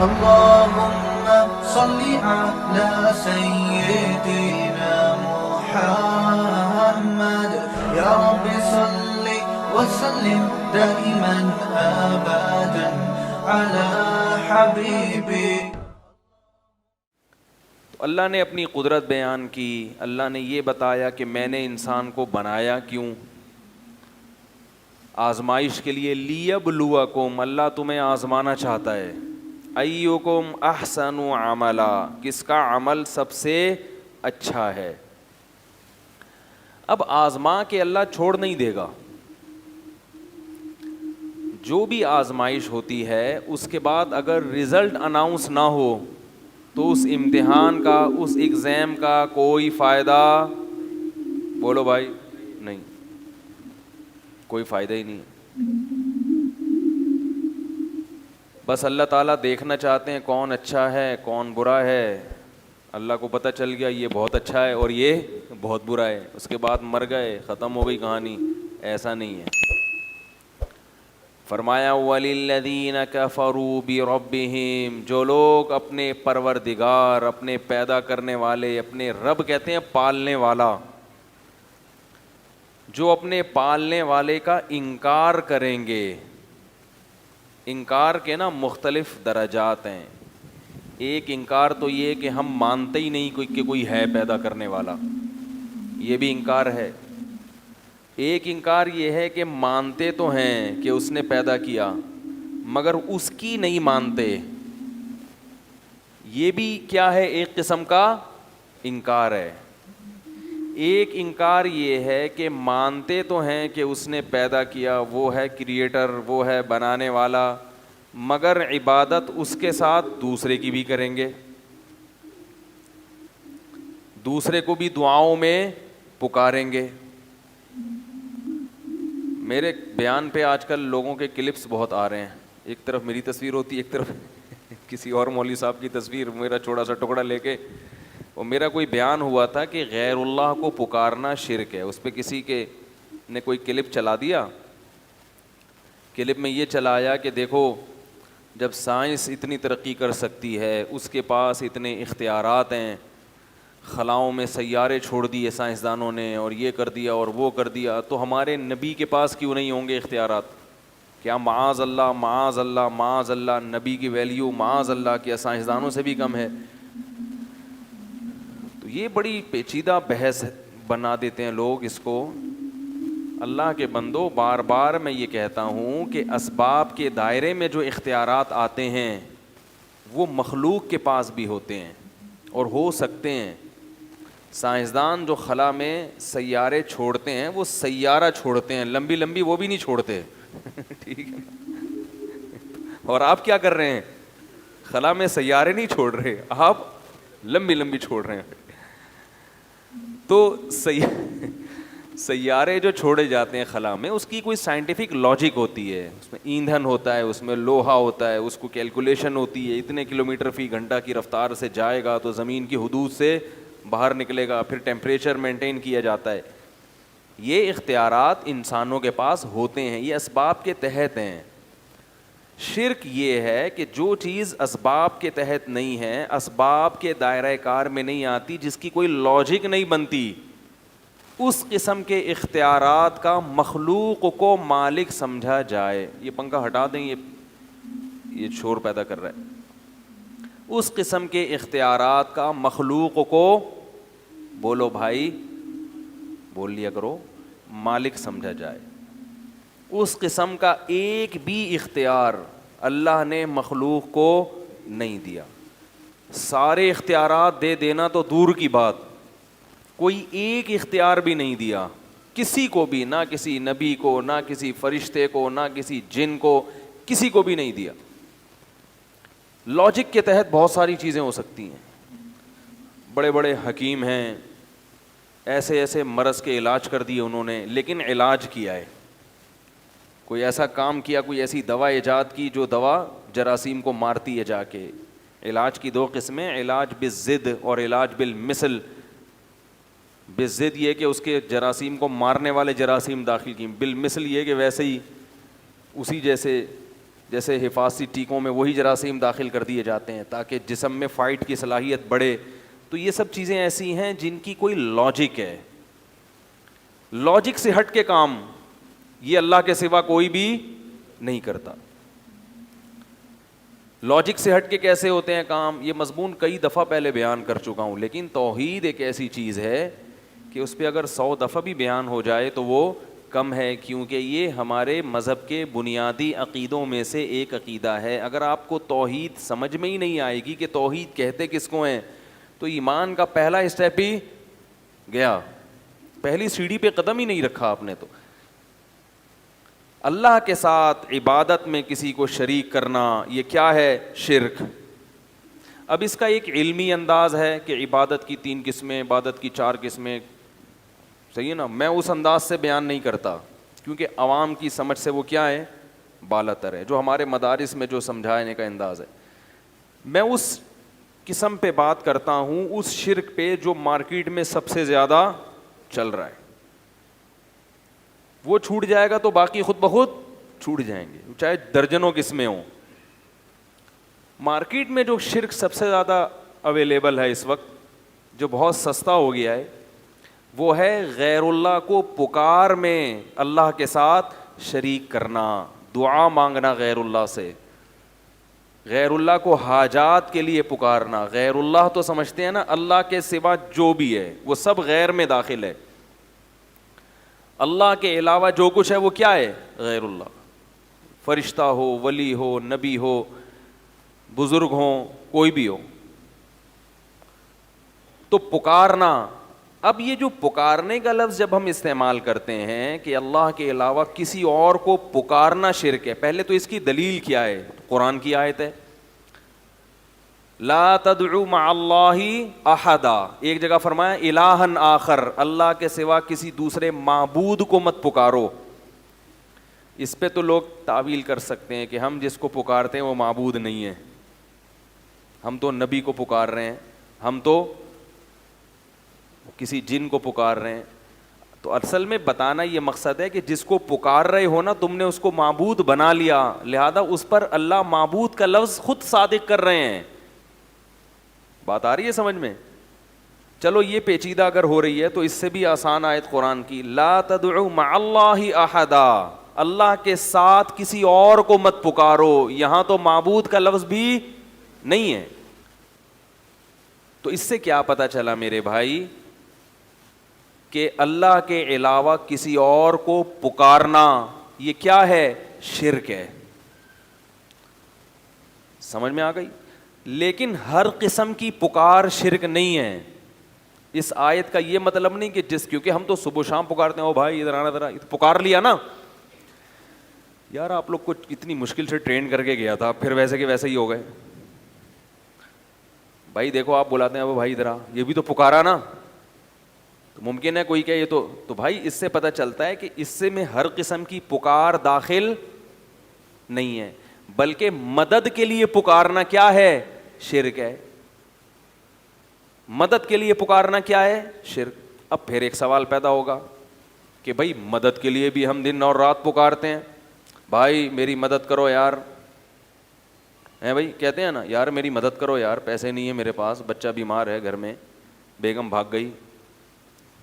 اللهم صل على سيدنا محمد يا رب صل وسلم دائما أبدا على حبيبي. تو اللہ نے اپنی قدرت بیان کی. اللہ نے یہ بتایا کہ میں نے انسان کو بنایا کیوں؟ آزمائش کے لیے. لیبلوکم، اللہ تمہیں آزمانا چاہتا ہے. ایکم احسن عملا، کس کا عمل سب سے اچھا ہے. اب آزما کے اللہ چھوڑ نہیں دے گا. جو بھی آزمائش ہوتی ہے اس کے بعد اگر رزلٹ اناؤنس نہ ہو تو اس امتحان کا، اس ایگزام کا کوئی فائدہ، بولو بھائی، نہیں، کوئی فائدہ ہی نہیں. بس اللہ تعالیٰ دیکھنا چاہتے ہیں کون اچھا ہے کون برا ہے. اللہ کو پتہ چل گیا یہ بہت اچھا ہے اور یہ بہت برا ہے، اس کے بعد مر گئے، ختم ہو گئی کہانی. ایسا نہیں ہے. فرمایا وَلِلَّذِينَ كَفَرُوا بِرَبِّهِمْ، جو لوگ اپنے پروردگار، اپنے پیدا کرنے والے، اپنے رب کہتے ہیں پالنے والا، جو اپنے پالنے والے کا انکار کریں گے. انکار کے نا مختلف درجات ہیں. ایک انکار تو یہ کہ ہم مانتے ہی نہیں کہ کوئی ہے پیدا کرنے والا، یہ بھی انکار ہے. ایک انکار یہ ہے کہ مانتے تو ہیں کہ اس نے پیدا کیا مگر اس کی نہیں مانتے. یہ بھی کیا ہے؟ ایک قسم کا انکار ہے. ایک انکار یہ ہے کہ مانتے تو ہیں کہ اس نے پیدا کیا، وہ ہے کریٹر، وہ ہے بنانے والا، مگر عبادت اس کے ساتھ دوسرے کی بھی کریں گے، دوسرے کو بھی دعاؤں میں پکاریں گے. میرے بیان پہ آج کل لوگوں کے کلپس بہت آ رہے ہیں. ایک طرف میری تصویر ہوتی ہے، ایک طرف کسی اور مولوی صاحب کی تصویر، میرا چھوٹا سا ٹکڑا لے کے. اور میرا کوئی بیان ہوا تھا کہ غیر اللہ کو پکارنا شرک ہے. اس پہ کسی کے نے کوئی کلپ چلا دیا. کلپ میں یہ چلایا کہ دیکھو جب سائنس اتنی ترقی کر سکتی ہے، اس کے پاس اتنے اختیارات ہیں، خلاؤں میں سیارے چھوڑ دیے سائنسدانوں نے اور یہ کر دیا اور وہ کر دیا، تو ہمارے نبی کے پاس کیوں نہیں ہوں گے اختیارات؟ کیا معاذ اللہ معاذ اللہ معاذ اللہ نبی کی ویلیو معاذ اللہ کیا سائنسدانوں سے بھی کم ہے؟ تو یہ بڑی پیچیدہ بحث بنا دیتے ہیں لوگ اس کو. اللہ کے بندو، بار بار میں یہ کہتا ہوں کہ اسباب کے دائرے میں جو اختیارات آتے ہیں وہ مخلوق کے پاس بھی ہوتے ہیں اور ہو سکتے ہیں. سائنسدان جو خلا میں سیارے چھوڑتے ہیں وہ سیارہ چھوڑتے ہیں، لمبی لمبی وہ بھی نہیں چھوڑتے. ٹھیک ہے. اور آپ کیا کر رہے ہیں؟ خلا میں سیارے نہیں چھوڑ رہے، آپ لمبی لمبی چھوڑ رہے ہیں. تو سیارے جو چھوڑے جاتے ہیں خلا میں، اس کی کوئی سائنٹیفک لاجک ہوتی ہے. اس میں ایندھن ہوتا ہے، اس میں لوہا ہوتا ہے، اس کو کیلکولیشن ہوتی ہے. اتنے کلومیٹر فی گھنٹہ کی رفتار سے جائے گا تو زمین کی حدود سے باہر نکلے گا، پھر ٹیمپریچر مینٹین کیا جاتا ہے. یہ اختیارات انسانوں کے پاس ہوتے ہیں، یہ اسباب کے تحت ہیں. شرک یہ ہے کہ جو چیز اسباب کے تحت نہیں ہے، اسباب کے دائرہ کار میں نہیں آتی، جس کی کوئی لاجک نہیں بنتی، اس قسم کے اختیارات کا مخلوق کو مالک سمجھا جائے. یہ پنکھا ہٹا دیں، یہ شور پیدا کر رہا ہے. اس قسم کے اختیارات کا مخلوق کو، بولو بھائی، بول لیا کرو، مالک سمجھا جائے. اس قسم کا ایک بھی اختیار اللہ نے مخلوق کو نہیں دیا. سارے اختیارات دے دینا تو دور کی بات، کوئی ایک اختیار بھی نہیں دیا کسی کو بھی، نہ کسی نبی کو، نہ کسی فرشتے کو، نہ کسی جن کو، کسی کو بھی نہیں دیا. لاجک کے تحت بہت ساری چیزیں ہو سکتی ہیں. بڑے بڑے حکیم ہیں، ایسے ایسے مرض کے علاج کر دیے انہوں نے، لیکن علاج کیا ہے، کوئی ایسا کام کیا، کوئی ایسی دوا ایجاد کی جو دوا جراثیم کو مارتی ہے جا کے. علاج کی دو قسمیں، علاج بالضد اور علاج بالمثل. بالضد یہ کہ اس کے جراثیم کو مارنے والے جراثیم داخل کی، بالمثل یہ کہ ویسے ہی اسی جیسے جیسے حفاظتی ٹیکوں میں وہی جراثیم داخل کر دیے جاتے ہیں تاکہ جسم میں فائٹ کی صلاحیت بڑھے. تو یہ سب چیزیں ایسی ہیں جن کی کوئی لاجک ہے. لاجک سے ہٹ کے کام یہ اللہ کے سوا کوئی بھی نہیں کرتا. لاجک سے ہٹ کے کیسے ہوتے ہیں کام, یہ مضمون کئی دفعہ پہلے بیان کر چکا ہوں, لیکن توحید ایک ایسی چیز ہے کہ اس پہ اگر 100 دفعہ بھی بیان ہو جائے تو وہ کم ہے, کیونکہ یہ ہمارے مذہب کے بنیادی عقیدوں میں سے ایک عقیدہ ہے. اگر آپ کو توحید سمجھ میں ہی نہیں آئے گی کہ توحید کہتے کس کو ہیں, تو ایمان کا پہلا اسٹیپ ہی گیا, پہلی سیڑھی پہ قدم ہی نہیں رکھا آپ نے. تو اللہ کے ساتھ عبادت میں کسی کو شریک کرنا یہ کیا ہے؟ شرک. اب اس کا ایک علمی انداز ہے کہ عبادت کی 3 قسمیں, عبادت کی 4 قسمیں, صحیح ہے نا. میں اس انداز سے بیان نہیں کرتا کیونکہ عوام کی سمجھ سے وہ کیا ہے؟ بالا تر ہے. جو ہمارے مدارس میں جو سمجھانے کا انداز ہے, میں اس قسم پہ بات کرتا ہوں, اس شرک پہ جو مارکیٹ میں سب سے زیادہ چل رہا ہے. وہ چھوٹ جائے گا تو باقی خود بخود چھوٹ جائیں گے, چاہے درجنوں قسمیں ہوں. مارکیٹ میں جو شرک سب سے زیادہ اویلیبل ہے اس وقت, جو بہت سستا ہو گیا ہے, وہ ہے غیر اللہ کو پکار میں اللہ کے ساتھ شریک کرنا, دعا مانگنا غیر اللہ سے, غیر اللہ کو حاجات کے لیے پکارنا. غیر اللہ تو سمجھتے ہیں نا اللہ کے سوا جو بھی ہے وہ سب غیر میں داخل ہے. اللہ کے علاوہ جو کچھ ہے وہ کیا ہے؟ غیر اللہ. فرشتہ ہو, ولی ہو, نبی ہو, بزرگ ہوں, کوئی بھی ہو. تو پکارنا. اب یہ جو پکارنے کا لفظ جب ہم استعمال کرتے ہیں کہ اللہ کے علاوہ کسی اور کو پکارنا شرک ہے, پہلے تو اس کی دلیل کیا ہے؟ قرآن کی آیت ہے لا تدعو مع اللہ احدا. ایک جگہ فرمایا الہا آخر, اللہ کے سوا کسی دوسرے معبود کو مت پکارو. اس پہ تو لوگ تعویل کر سکتے ہیں کہ ہم جس کو پکارتے ہیں وہ معبود نہیں ہے, ہم تو نبی کو پکار رہے ہیں, ہم تو کسی جن کو پکار رہے ہیں. تو اصل میں بتانا یہ مقصد ہے کہ جس کو پکار رہے ہو نا تم نے اس کو معبود بنا لیا, لہذا اس پر اللہ معبود کا لفظ خود صادق کر رہے ہیں. بات آ رہی ہے سمجھ میں؟ چلو یہ پیچیدہ اگر ہو رہی ہے تو اس سے بھی آسان آیت قرآن کی, لا تدعو مع اللہ احدا, اللہ کے ساتھ کسی اور کو مت پکارو. یہاں تو معبود کا لفظ بھی نہیں ہے. تو اس سے کیا پتہ چلا میرے بھائی کہ اللہ کے علاوہ کسی اور کو پکارنا یہ کیا ہے؟ شرک ہے. سمجھ میں آ گئی؟ لیکن ہر قسم کی پکار شرک نہیں ہے. اس آیت کا یہ مطلب نہیں کہ کیونکہ ہم تو صبح شام پکارتے ہیں, او بھائی ادھر آنا, ذرا پکار لیا نا یار, آپ لوگ کو اتنی مشکل سے ٹرین کر کے گیا تھا, پھر ویسے کہ ویسے ہی ہو گئے. بھائی دیکھو آپ بلاتے ہیں او بھائی ادھر آ, یہ بھی تو پکارا نا. تو ممکن ہے کوئی کہ یہ تو بھائی اس سے پتہ چلتا ہے کہ اس سے میں ہر قسم کی پکار داخل نہیں ہے, بلکہ مدد کے لیے پکارنا کیا ہے؟ شرک ہے. مدد کے لیے پکارنا کیا ہے؟ شرک. اب پھر ایک سوال پیدا ہوگا کہ بھائی مدد کے لیے بھی ہم دن اور رات پکارتے ہیں, بھائی میری مدد کرو یار, ہیں بھائی کہتے ہیں نا یار میری مدد کرو یار, پیسے نہیں ہیں میرے پاس, بچہ بیمار ہے گھر میں, بیگم بھاگ گئی.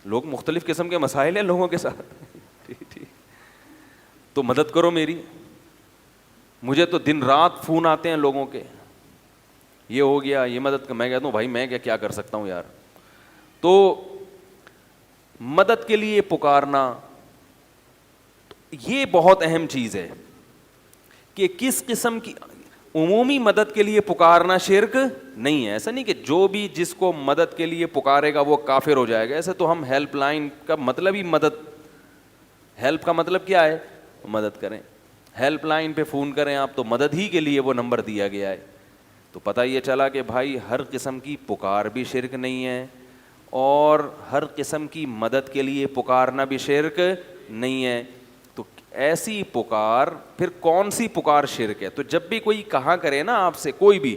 لوگ مختلف قسم کے مسائل ہیں لوگوں کے ساتھ, ٹھیک تو مدد کرو میری. مجھے تو دن رات فون آتے ہیں لوگوں کے, یہ ہو گیا, یہ مدد. میں کہتا ہوں بھائی میں کیا کر سکتا ہوں یار. تو مدد کے لیے پکارنا یہ بہت اہم چیز ہے کہ کس قسم کی عمومی مدد کے لیے پکارنا شرک نہیں ہے. ایسا نہیں کہ جو بھی جس کو مدد کے لیے پکارے گا وہ کافر ہو جائے گا. ایسے تو ہم ہیلپ لائن کا مطلب ہی مدد, ہیلپ کا مطلب کیا ہے؟ مدد کریں. ہیلپ لائن پہ فون کریں آپ تو مدد ہی کے لیے وہ نمبر دیا گیا ہے. تو پتہ یہ چلا کہ بھائی ہر قسم کی پکار بھی شرک نہیں ہے, اور ہر قسم کی مدد کے لیے پکارنا بھی شرک نہیں ہے. تو ایسی پکار, پھر کون سی پکار شرک ہے؟ تو جب بھی کوئی کہا کرے نا آپ سے کوئی بھی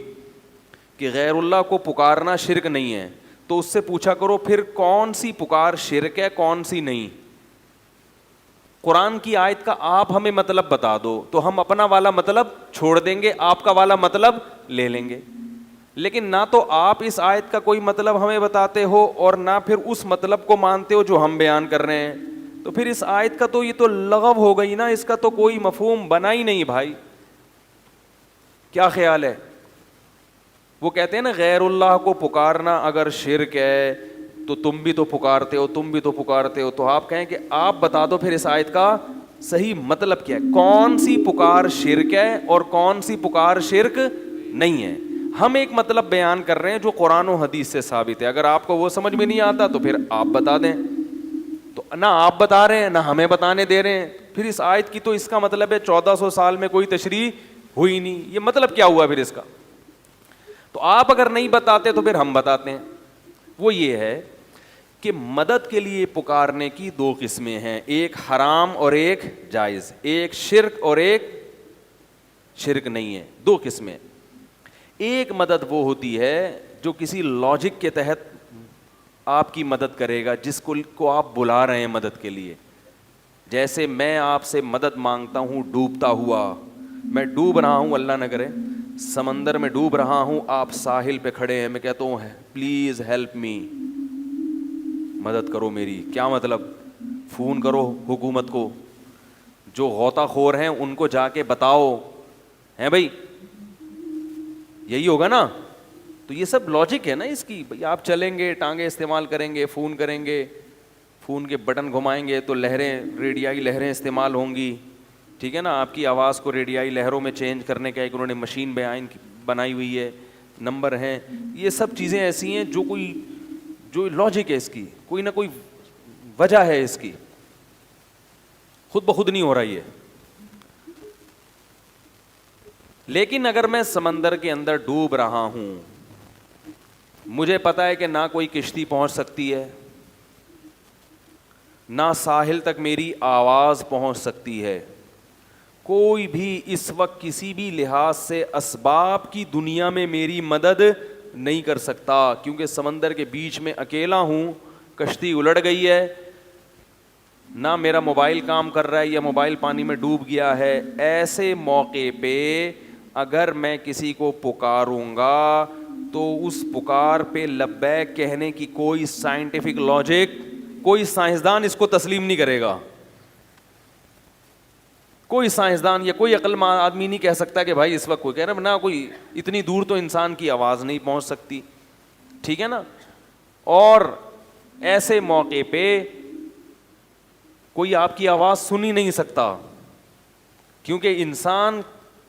کہ غیر اللہ کو پکارنا شرک نہیں ہے, تو اس سے پوچھا کرو پھر کون سی پکار شرک ہے کون سی نہیں. قرآن کی آیت کا آپ ہمیں مطلب بتا دو تو ہم اپنا والا مطلب چھوڑ دیں گے, آپ کا والا مطلب لے لیں گے. لیکن نہ تو آپ اس آیت کا کوئی مطلب ہمیں بتاتے ہو اور نہ پھر اس مطلب کو مانتے ہو جو ہم بیان کر رہے ہیں, تو پھر اس آیت کا تو یہ تو لغو ہو گئی نا, اس کا تو کوئی مفہوم بنا ہی نہیں بھائی. کیا خیال ہے؟ وہ کہتے ہیں نا غیر اللہ کو پکارنا اگر شرک ہے تو تم بھی تو پکارتے ہو, تم بھی تو پکارتے ہو. تو آپ کہیں کہ آپ بتا دو پھر اس آیت کا صحیح مطلب کیا ہے, کون سی پکار شرک ہے اور کون سی پکار شرک نہیں ہے. ہم ایک مطلب بیان کر رہے ہیں جو قرآن و حدیث سے ثابت ہے. اگر آپ کو وہ سمجھ میں نہیں آتا تو پھر آپ بتا دیں. تو نہ آپ بتا رہے ہیں نہ ہمیں بتانے دے رہے ہیں. پھر اس آیت کی تو اس کا مطلب ہے 1400 سال میں کوئی تشریح ہوئی نہیں. یہ مطلب کیا ہوا پھر اس کا؟ تو آپ اگر نہیں بتاتے تو پھر ہم بتاتے ہیں. وہ یہ ہے کہ مدد کے لیے پکارنے کی دو قسمیں ہیں, ایک حرام اور ایک جائز, ایک شرک اور ایک شرک نہیں ہے. دو قسمیں. ایک مدد وہ ہوتی ہے جو کسی لاجک کے تحت آپ کی مدد کرے گا, جس کو آپ بلا رہے ہیں مدد کے لیے. جیسے میں آپ سے مدد مانگتا ہوں ڈوبتا ہوا, میں ڈوب رہا ہوں, اللہ نہ کرے سمندر میں ڈوب رہا ہوں, آپ ساحل پہ کھڑے ہیں, میں کہتا ہوں پلیز ہیلپ می, مدد کرو میری. کیا مطلب؟ فون کرو حکومت کو, جو غوطہ خور ہیں ان کو جا کے بتاؤ, ہیں بھائی, یہی ہوگا نا. تو یہ سب لاجک ہے نا اس کی. بھائی آپ چلیں گے, ٹانگیں استعمال کریں گے, فون کریں گے, فون کے بٹن گھمائیں گے تو لہریں, ریڈیائی لہریں استعمال ہوں گی, ٹھیک ہے نا. آپ کی آواز کو ریڈیائی لہروں میں چینج کرنے کا ایک انہوں نے مشین بنائی ہوئی ہے, نمبر ہیں. یہ سب چیزیں ایسی ہیں جو لاجک ہے اس کی, کوئی نہ کوئی وجہ ہے اس کی, خود بخود نہیں ہو رہی ہے. لیکن اگر میں سمندر کے اندر ڈوب رہا ہوں, مجھے پتا ہے کہ نہ کوئی کشتی پہنچ سکتی ہے, نہ ساحل تک میری آواز پہنچ سکتی ہے, کوئی بھی اس وقت کسی بھی لحاظ سے اسباب کی دنیا میں میری مدد نہیں کر سکتا, کیونکہ سمندر کے بیچ میں اکیلا ہوں, کشتی الٹ گئی ہے, نہ میرا موبائل کام کر رہا ہے یا موبائل پانی میں ڈوب گیا ہے. ایسے موقع پہ اگر میں کسی کو پکاروں گا تو اس پکار پہ لبیک کہنے کی کوئی سائنٹیفک لاجک, کوئی سائنسدان اس کو تسلیم نہیں کرے گا. کوئی سائنسدان یا کوئی عقل مند آدمی نہیں کہہ سکتا کہ بھائی اس وقت کوئی کہہ رہا ہے, نہ کوئی اتنی دور تو انسان کی آواز نہیں پہنچ سکتی, ٹھیک ہے نا. اور ایسے موقع پہ کوئی آپ کی آواز سن ہی نہیں سکتا, کیونکہ انسان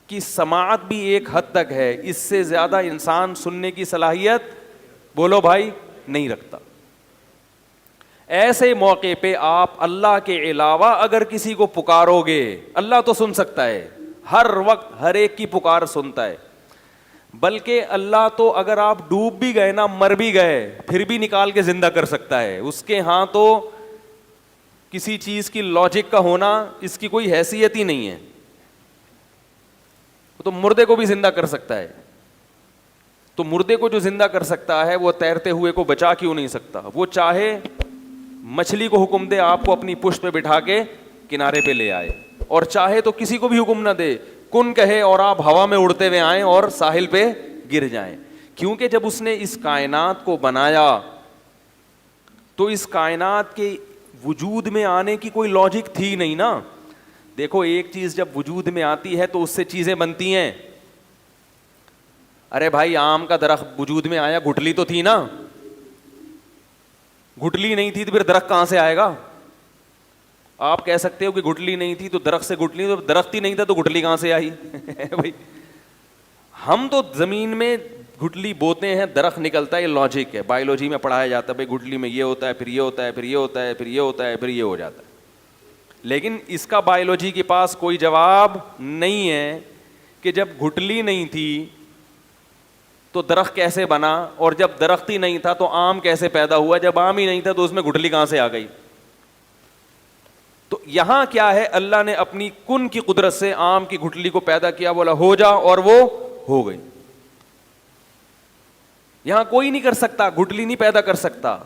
کی سماعت بھی ایک حد تک ہے, اس سے زیادہ انسان سننے کی صلاحیت, بولو بھائی, نہیں رکھتا. ایسے موقع پہ آپ اللہ کے علاوہ اگر کسی کو پکارو گے, اللہ تو سن سکتا ہے, ہر وقت ہر ایک کی پکار سنتا ہے, بلکہ اللہ تو اگر آپ ڈوب بھی گئے نا, مر بھی گئے, پھر بھی نکال کے زندہ کر سکتا ہے. اس کے ہاں تو کسی چیز کی لاجک کا ہونا اس کی کوئی حیثیت ہی نہیں ہے. تو مردے کو بھی زندہ کر سکتا ہے. تو مردے کو جو زندہ کر سکتا ہے وہ تیرتے ہوئے کو بچا کیوں نہیں سکتا؟ وہ چاہے مچھلی کو حکم دے آپ کو اپنی پشت پہ بٹھا کے کنارے پہ لے آئے, اور چاہے تو کسی کو بھی حکم نہ دے, کن کہے اور آپ ہوا میں اڑتے ہوئے آئیں اور ساحل پہ گر جائیں. کیونکہ جب اس نے اس کائنات کو بنایا تو اس کائنات کے وجود میں آنے کی کوئی لاجک تھی نہیں نا. دیکھو ایک چیز جب وجود میں آتی ہے تو اس سے چیزیں بنتی ہیں. ارے بھائی آم کا درخت وجود میں آیا, گٹھلی تو تھی نا, گٹھلی نہیں تھی تو پھر درخت کہاں سے آئے گا؟ آپ کہہ سکتے ہو کہ گٹھلی نہیں تھی تو درخت سے گٹھلی, تو درخت ہی نہیں تھا تو گٹھلی کہاں سے آئی؟ بھائی ہم تو زمین میں گٹھلی بوتے ہیں, درخت نکلتا ہے, یہ لاجک ہے, بایولوجی میں پڑھایا جاتا ہے. بھائی گٹھلی میں یہ ہوتا ہے, پھر یہ ہوتا ہے, پھر یہ ہوتا ہے, پھر یہ ہوتا ہے, پھر یہ ہو جاتا ہے. لیکن اس کا بایولوجی کے پاس کوئی جواب نہیں ہے کہ جب گٹھلی نہیں تھی تو درخت کیسے بنا, اور جب درخت ہی نہیں تھا تو آم کیسے پیدا ہوا, جب آم ہی نہیں تھا تو اس میں گٹھلی کہاں سے آ گئی. تو یہاں کیا ہے, اللہ نے اپنی کن کی قدرت سے آم کی گٹھلی کو پیدا کیا, بولا ہو جا, اور وہ ہو گئی. یہاں کوئی نہیں کر سکتا, گٹھلی نہیں پیدا کر سکتا.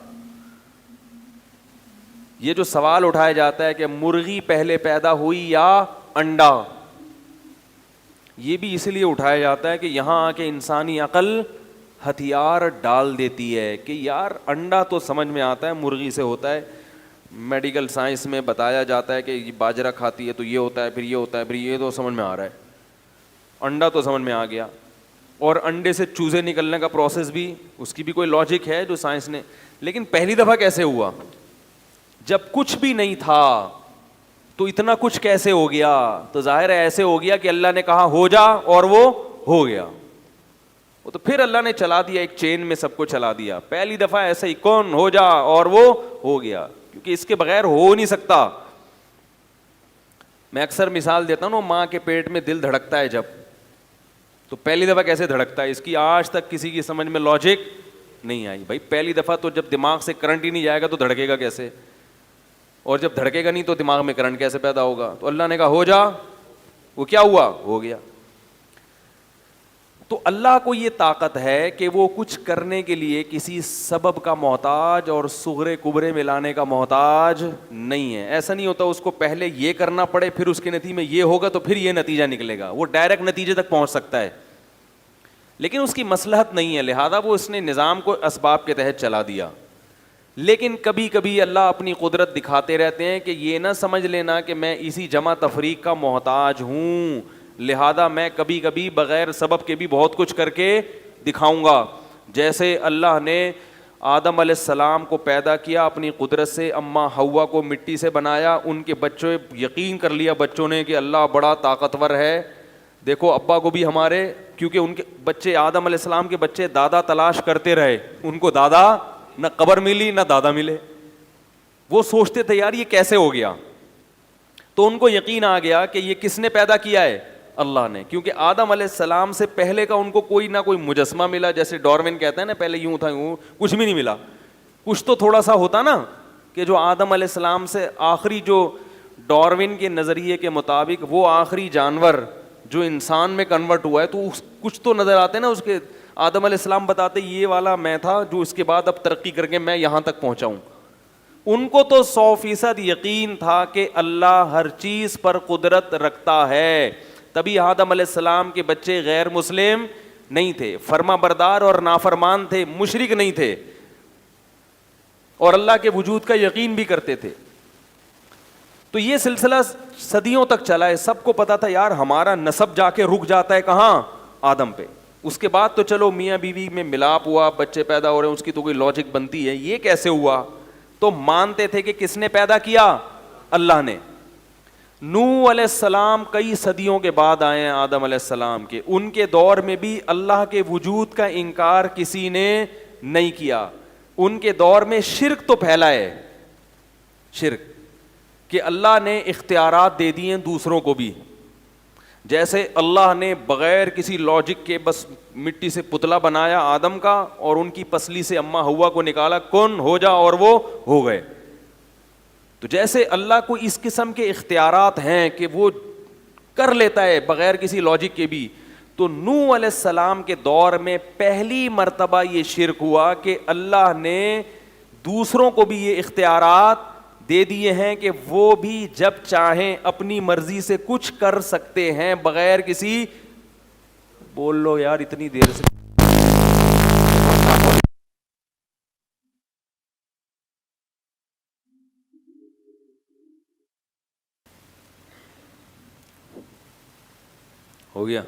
یہ جو سوال اٹھایا جاتا ہے کہ مرغی پہلے پیدا ہوئی یا انڈا، یہ بھی اس لیے اٹھایا جاتا ہے کہ یہاں آ کے انسانی عقل ہتھیار ڈال دیتی ہے کہ یار انڈا تو سمجھ میں آتا ہے مرغی سے ہوتا ہے، میڈیکل سائنس میں بتایا جاتا ہے کہ یہ باجرہ کھاتی ہے تو یہ ہوتا ہے، پھر یہ ہوتا ہے، پھر یہ تو سمجھ میں آ رہا ہے، انڈا تو سمجھ میں آ گیا، اور انڈے سے چوزے نکلنے کا پروسیس بھی اس کی بھی کوئی لاجک ہے جو سائنس نے، لیکن پہلی دفعہ کیسے ہوا؟ جب کچھ بھی نہیں تھا تو اتنا کچھ کیسے ہو گیا؟ تو ظاہر ہے ایسے ہو گیا کہ اللہ نے کہا ہو جا اور وہ ہو گیا، وہ تو پھر اللہ نے چلا دیا، ایک چین میں سب کو چلا دیا، پہلی دفعہ ایسے ہی کون ہو جا اور وہ ہو گیا، کیونکہ اس کے بغیر ہو نہیں سکتا۔ میں اکثر مثال دیتا ہوں، ماں کے پیٹ میں دل دھڑکتا ہے جب، تو پہلی دفعہ کیسے دھڑکتا ہے اس کی آج تک کسی کی سمجھ میں لاجک نہیں آئی۔ بھائی پہلی دفعہ تو جب دماغ سے کرنٹ ہی نہیں جائے گا تو دھڑکے گا کیسے، اور جب دھڑکے گا نہیں تو دماغ میں کرنٹ کیسے پیدا ہوگا؟ تو اللہ نے کہا ہو جا، وہ کیا ہوا؟ ہو گیا۔ تو اللہ کو یہ طاقت ہے کہ وہ کچھ کرنے کے لیے کسی سبب کا محتاج اور صغرے کبرے میں لانے کا محتاج نہیں ہے۔ ایسا نہیں ہوتا اس کو پہلے یہ کرنا پڑے پھر اس کے نتیجے میں یہ ہوگا تو پھر یہ نتیجہ نکلے گا، وہ ڈائریکٹ نتیجے تک پہنچ سکتا ہے، لیکن اس کی مصلحت نہیں ہے، لہذا وہ اس نے نظام کو اسباب کے تحت چلا دیا۔ لیکن کبھی کبھی اللہ اپنی قدرت دکھاتے رہتے ہیں کہ یہ نہ سمجھ لینا کہ میں اسی جمع تفریق کا محتاج ہوں، لہذا میں کبھی کبھی بغیر سبب کے بھی بہت کچھ کر کے دکھاؤں گا۔ جیسے اللہ نے آدم علیہ السلام کو پیدا کیا اپنی قدرت سے، اماں حوا کو مٹی سے بنایا، ان کے بچوں یقین کر لیا بچوں نے کہ اللہ بڑا طاقتور ہے۔ دیکھو ابا کو بھی ہمارے، کیونکہ ان کے بچے آدم علیہ السلام کے بچے دادا تلاش کرتے رہے، ان کو دادا نہ قبر ملی نہ دادا ملے، وہ سوچتے تھے یار یہ کیسے ہو گیا، تو ان کو یقین آ گیا کہ یہ کس نے پیدا کیا ہے؟ اللہ نے، کیونکہ آدم علیہ السلام سے پہلے کا ان کو کوئی نہ کوئی مجسمہ ملا، جیسے ڈارون کہتا ہے نا پہلے یوں تھا یوں، کچھ بھی نہیں ملا، کچھ تو تھوڑا سا ہوتا نا کہ جو آدم علیہ السلام سے آخری، جو ڈارون کے نظریے کے مطابق وہ آخری جانور جو انسان میں کنورٹ ہوا ہے، تو کچھ تو نظر آتے نا اس کے، آدم علیہ السلام بتاتے یہ والا میں تھا جو اس کے بعد اب ترقی کر کے میں یہاں تک پہنچا ہوں۔ ان کو تو 100% یقین تھا کہ اللہ ہر چیز پر قدرت رکھتا ہے، تبھی آدم علیہ السلام کے بچے غیر مسلم نہیں تھے، فرما بردار اور نافرمان تھے، مشرک نہیں تھے، اور اللہ کے وجود کا یقین بھی کرتے تھے۔ تو یہ سلسلہ صدیوں تک چلا ہے، سب کو پتا تھا یار ہمارا نسب جا کے رک جاتا ہے کہاں؟ آدم پہ۔ اس کے بعد تو چلو میاں بیوی میں ملاپ ہوا، بچے پیدا ہو رہے ہیں، اس کی تو کوئی لاجک بنتی ہے، یہ کیسے ہوا؟ تو مانتے تھے کہ کس نے پیدا کیا؟ اللہ نے۔ نوح علیہ السلام کئی صدیوں کے بعد آئے ہیں آدم علیہ السلام کے، ان کے دور میں بھی اللہ کے وجود کا انکار کسی نے نہیں کیا، ان کے دور میں شرک تو پھیلا ہے، شرک کہ اللہ نے اختیارات دے دیے دوسروں کو بھی، جیسے اللہ نے بغیر کسی لاجک کے بس مٹی سے پتلا بنایا آدم کا، اور ان کی پسلی سے اماں حوا کو نکالا، کن ہو جا، اور وہ ہو گئے۔ تو جیسے اللہ کو اس قسم کے اختیارات ہیں کہ وہ کر لیتا ہے بغیر کسی لاجک کے بھی، تو نوح علیہ السلام کے دور میں پہلی مرتبہ یہ شرک ہوا کہ اللہ نے دوسروں کو بھی یہ اختیارات دے دیے ہیں کہ وہ بھی جب چاہیں اپنی مرضی سے کچھ کر سکتے ہیں بغیر کسی، بول لو یار اتنی دیر سے ہو گیا۔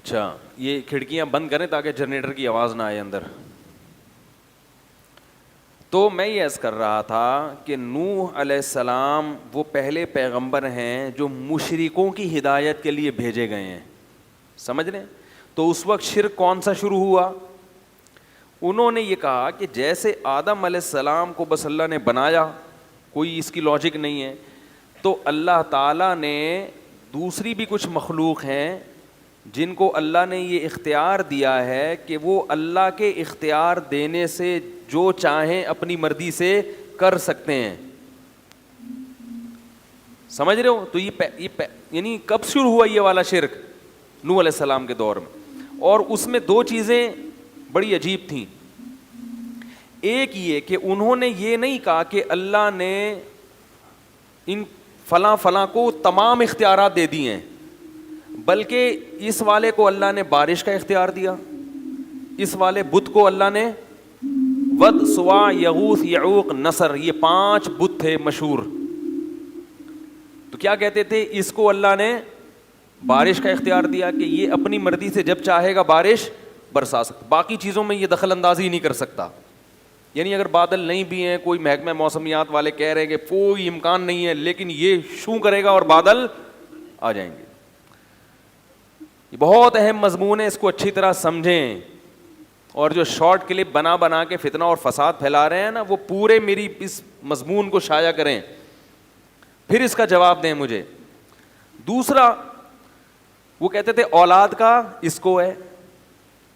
اچھا یہ کھڑکیاں بند کریں تاکہ جنریٹر کی آواز نہ آئے اندر۔ تو میں یہ عرض کر رہا تھا کہ نوح علیہ السلام وہ پہلے پیغمبر ہیں جو مشرکوں کی ہدایت کے لیے بھیجے گئے ہیں، سمجھ رہے ہیں؟ تو اس وقت شرک کون سا شروع ہوا؟ انہوں نے یہ کہا کہ جیسے آدم علیہ السلام کو بس اللہ نے بنایا، کوئی اس کی لاجک نہیں ہے، تو اللہ تعالیٰ نے دوسری بھی کچھ مخلوق ہیں جن کو اللہ نے یہ اختیار دیا ہے کہ وہ اللہ کے اختیار دینے سے جو چاہیں اپنی مرضی سے کر سکتے ہیں، سمجھ رہے ہو؟ تو یہ یعنی کب شروع ہوا یہ والا شرک؟ نوح علیہ السلام کے دور میں، اور اس میں دو چیزیں بڑی عجیب تھیں۔ ایک یہ کہ انہوں نے یہ نہیں کہا کہ اللہ نے ان فلاں فلاں کو تمام اختیارات دے دیے ہیں، بلکہ اس والے کو اللہ نے بارش کا اختیار دیا، اس والے بت کو اللہ نے ود، سوا، یغوث، یعوق، نصر، یہ 5 بت تھے مشہور. تو کیا کہتے تھے؟ اس کو اللہ نے بارش کا اختیار دیا کہ یہ اپنی مرضی سے جب چاہے گا بارش برسا سکتا، باقی چیزوں میں یہ دخل اندازی نہیں کر سکتا. یعنی اگر بادل نہیں بھی ہیں، کوئی محکمہ موسمیات والے کہہ رہے ہیں کہ کوئی امکان نہیں ہے، لیکن یہ شوں کرے گا اور بادل آ جائیں گے. یہ بہت اہم مضمون ہے، اس کو اچھی طرح سمجھیں. اور جو شارٹ کلپ بنا بنا کے فتنہ اور فساد پھیلا رہے ہیں نا، وہ پورے میری اس مضمون کو شائع کریں، پھر اس کا جواب دیں مجھے. دوسرا، وہ کہتے تھے اولاد کا اس کو ہے،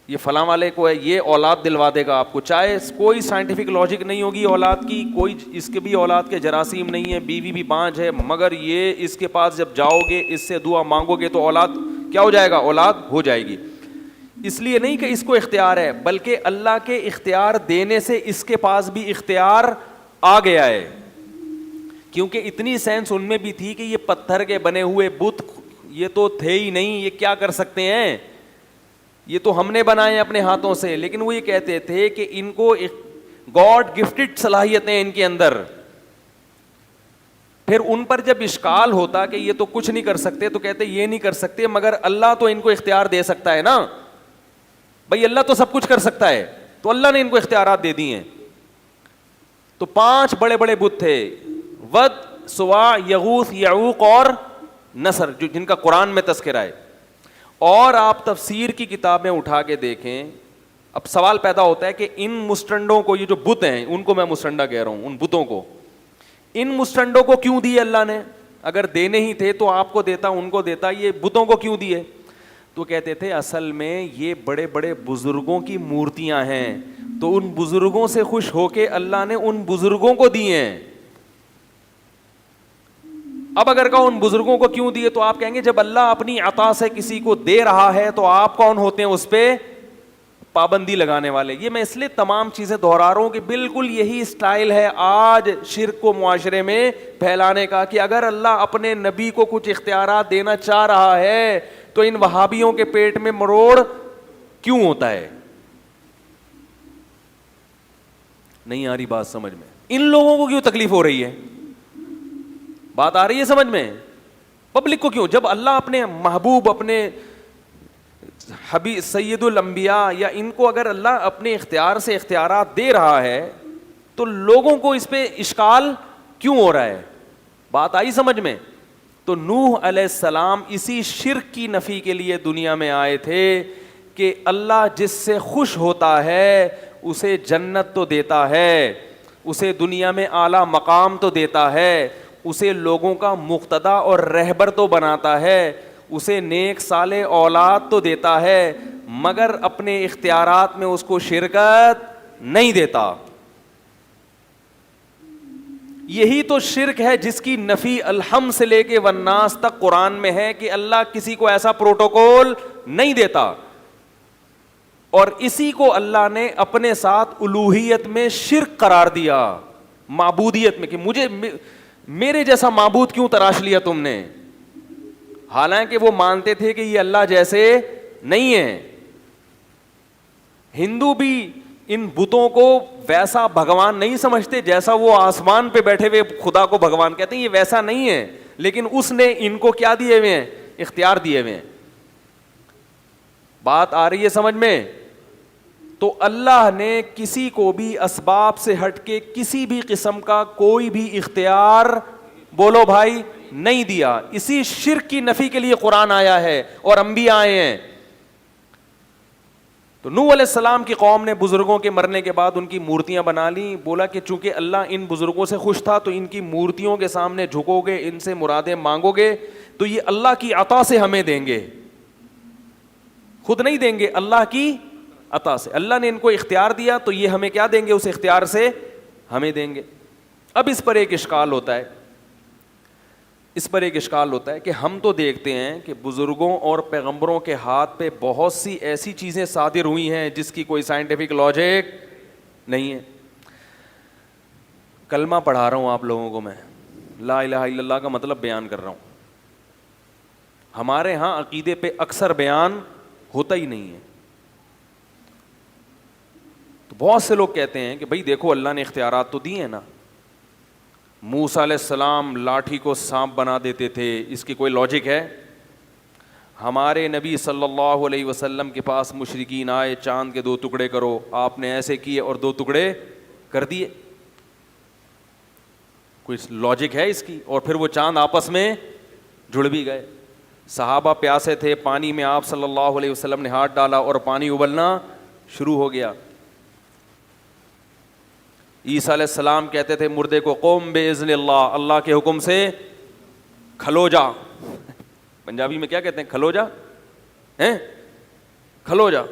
یہ فلاں والے کو ہے، یہ اولاد دلوا دے گا آپ کو، چاہے کوئی سائنٹیفک لاجک نہیں ہوگی اولاد کی، کوئی اس کے بھی اولاد کے جراثیم نہیں ہے، بیوی بھی بانج ہے، مگر یہ اس کے پاس جب جاؤ گے، اس سے دعا مانگو گے تو اولاد کیا ہو جائے گا؟ اولاد ہو جائے گی. اس لیے نہیں کہ اس کو اختیار ہے، بلکہ اللہ کے اختیار دینے سے اس کے پاس بھی اختیار آ گیا ہے. کیونکہ اتنی سینس ان میں بھی تھی کہ یہ پتھر کے بنے ہوئے بت یہ تو تھے ہی نہیں، یہ کیا کر سکتے ہیں، یہ تو ہم نے بنائے ہیں اپنے ہاتھوں سے. لیکن وہ یہ کہتے تھے کہ ان کو گاڈ گفٹڈ صلاحیتیں ان کے اندر. پھر ان پر جب اشکال ہوتا کہ یہ تو کچھ نہیں کر سکتے، تو کہتے یہ نہیں کر سکتے مگر اللہ تو ان کو اختیار دے سکتا ہے نا. بھائی اللہ تو سب کچھ کر سکتا ہے، تو اللہ نے ان کو اختیارات دے دی ہیں. تو 5 بڑے بڑے بت تھے، ود، سوا، یغوث، یعوق اور نصر، جو جن کا قرآن میں تذکرہ ہے. اور آپ تفسیر کی کتابیں اٹھا کے دیکھیں. اب سوال پیدا ہوتا ہے کہ ان مسٹنڈوں کو، یہ جو بت ہیں ان کو میں مسٹنڈا کہہ رہا ہوں، ان بتوں کو، ان مسٹنڈوں کو کیوں دیے اللہ نے؟ اگر دینے ہی تھے تو آپ کو دیتا، ان کو دیتا، یہ بتوں کو کیوں دیے؟ تو کہتے تھے اصل میں یہ بڑے بڑے بزرگوں کی مورتیاں ہیں، تو ان بزرگوں سے خوش ہو کے اللہ نے ان بزرگوں کو دیے ہیں. اب اگر کہو ان بزرگوں کو کیوں دیے، تو آپ کہیں گے جب اللہ اپنی عطا سے کسی کو دے رہا ہے تو آپ کون ہوتے ہیں اس پہ پابندی لگانے والے. یہ میں اس لیے تمام چیزیں دہرا رہا ہوں کہ بالکل یہی اسٹائل ہے آج شرک کو معاشرے میں پھیلانے کا، کہ اگر اللہ اپنے نبی کو کچھ اختیارات دینا چاہ رہا ہے تو ان وہابیوں کے پیٹ میں مروڑ کیوں ہوتا ہے. نہیں آ رہی بات سمجھ میں؟ ان لوگوں کو کیوں تکلیف ہو رہی ہے؟ بات آ رہی ہے سمجھ میں؟ پبلک کو کیوں؟ جب اللہ اپنے محبوب، اپنے حبیب سید الانبیاء، یا ان کو اگر اللہ اپنے اختیار سے اختیارات دے رہا ہے تو لوگوں کو اس پہ اشکال کیوں ہو رہا ہے؟ بات آئی سمجھ میں؟ تو نوح علیہ السلام اسی شرک کی نفی کے لیے دنیا میں آئے تھے کہ اللہ جس سے خوش ہوتا ہے اسے جنت تو دیتا ہے، اسے دنیا میں اعلیٰ مقام تو دیتا ہے، اسے لوگوں کا مقتدا اور رہبر تو بناتا ہے، اسے نیک صالح اولاد تو دیتا ہے، مگر اپنے اختیارات میں اس کو شرکت نہیں دیتا. یہی تو شرک ہے جس کی نفی الحم سے لے کے والناس تک قرآن میں ہے کہ اللہ کسی کو ایسا پروٹوکول نہیں دیتا. اور اسی کو اللہ نے اپنے ساتھ الوہیت میں شرک قرار دیا، معبودیت میں، کہ مجھے میرے جیسا معبود کیوں تراش لیا تم نے، حالانکہ وہ مانتے تھے کہ یہ اللہ جیسے نہیں ہے. ہندو بھی ان بتوں کو ویسا بھگوان نہیں سمجھتے جیسا وہ آسمان پہ بیٹھے ہوئے خدا کو بھگوان کہتے ہیں، یہ ویسا نہیں ہے، لیکن اس نے ان کو کیا دیے ہوئے ہیں؟ اختیار دیے ہوئے ہیں. بات آ رہی ہے سمجھ میں؟ تو اللہ نے کسی کو بھی اسباب سے ہٹ کے کسی بھی قسم کا کوئی بھی اختیار، بولو بھائی، نہیں دیا. اسی شرک کی نفی کے لیے قرآن آیا ہے اور انبیاء آئے ہیں. تو نوح علیہ السلام کی قوم نے بزرگوں کے مرنے کے بعد ان کی مورتیاں بنا لی. بولا کہ چونکہ اللہ ان بزرگوں سے خوش تھا تو ان کی مورتیوں کے سامنے جھکو گے، ان سے مرادیں مانگو گے تو یہ اللہ کی عطا سے ہمیں دیں گے، خود نہیں دیں گے، اللہ کی عطا سے. اللہ نے ان کو اختیار دیا تو یہ ہمیں کیا دیں گے؟ اس اختیار سے ہمیں دیں گے. اب اس پر ایک اشکال ہوتا ہے، کہ ہم تو دیکھتے ہیں کہ بزرگوں اور پیغمبروں کے ہاتھ پہ بہت سی ایسی چیزیں صادر ہوئی ہیں جس کی کوئی سائنٹیفک لاجک نہیں ہے. کلمہ پڑھا رہا ہوں آپ لوگوں کو، میں لا الہ الا اللہ کا مطلب بیان کر رہا ہوں. ہمارے ہاں عقیدے پہ اکثر بیان ہوتا ہی نہیں ہے. تو بہت سے لوگ کہتے ہیں کہ بھائی دیکھو اللہ نے اختیارات تو دیے ہیں نا. موسیٰ علیہ السلام لاٹھی کو سانپ بنا دیتے تھے، اس کی کوئی لاجک ہے؟ ہمارے نبی صلی اللہ علیہ وسلم کے پاس مشرکین آئے، چاند کے 2 ٹکڑے کرو، آپ نے ایسے کیے اور 2 ٹکڑے کر دیے. کوئی لاجک ہے اس کی؟ اور پھر وہ چاند آپس میں جڑ بھی گئے. صحابہ پیاسے تھے، پانی میں آپ صلی اللہ علیہ وسلم نے ہاتھ ڈالا اور پانی ابلنا شروع ہو گیا. عیسیٰ علیہ السلام کہتے تھے مردے کو قوم باذن اللہ، اللہ کے حکم سے کھلو جا. پنجابی میں کیا کہتے ہیں؟ کھلو جا، ہیں کھلو جا.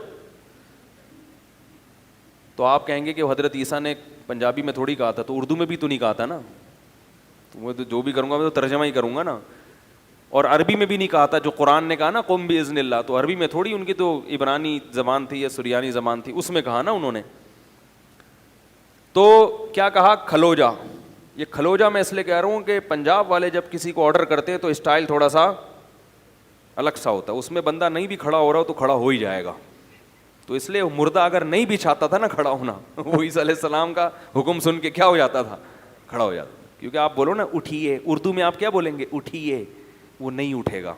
تو آپ کہیں گے کہ حضرت عیسیٰ نے پنجابی میں تھوڑی کہا تھا، تو اردو میں بھی تو نہیں کہا تھا نا. تو میں تو جو بھی کروں گا میں تو ترجمہ ہی کروں گا نا. اور عربی میں بھی نہیں کہا تھا، جو قرآن نے کہا نا قم باذن اللہ، تو عربی میں تھوڑی، ان کی تو عبرانی زبان تھی یا سریانی زبان تھی، اس میں کہا نا انہوں نے. تو کیا کہا؟ کھلو جا. یہ کھلو جا میں اس لیے کہہ رہا ہوں کہ پنجاب والے جب کسی کو آرڈر کرتے ہیں تو اسٹائل تھوڑا سا الگ سا ہوتا ہے. اس میں بندہ نہیں بھی کھڑا ہو رہا ہو تو کھڑا ہو ہی جائے گا. تو اس لیے مردہ اگر نہیں بھی چاہتا تھا نا کھڑا ہونا، وہ عیسیٰ علیہ السلام کا حکم سن کے کیا ہو جاتا تھا؟ کھڑا ہو جاتا. کیونکہ آپ بولو نا اٹھیے، اردو میں آپ کیا بولیں گے؟ اٹھیے، وہ نہیں اٹھے گا.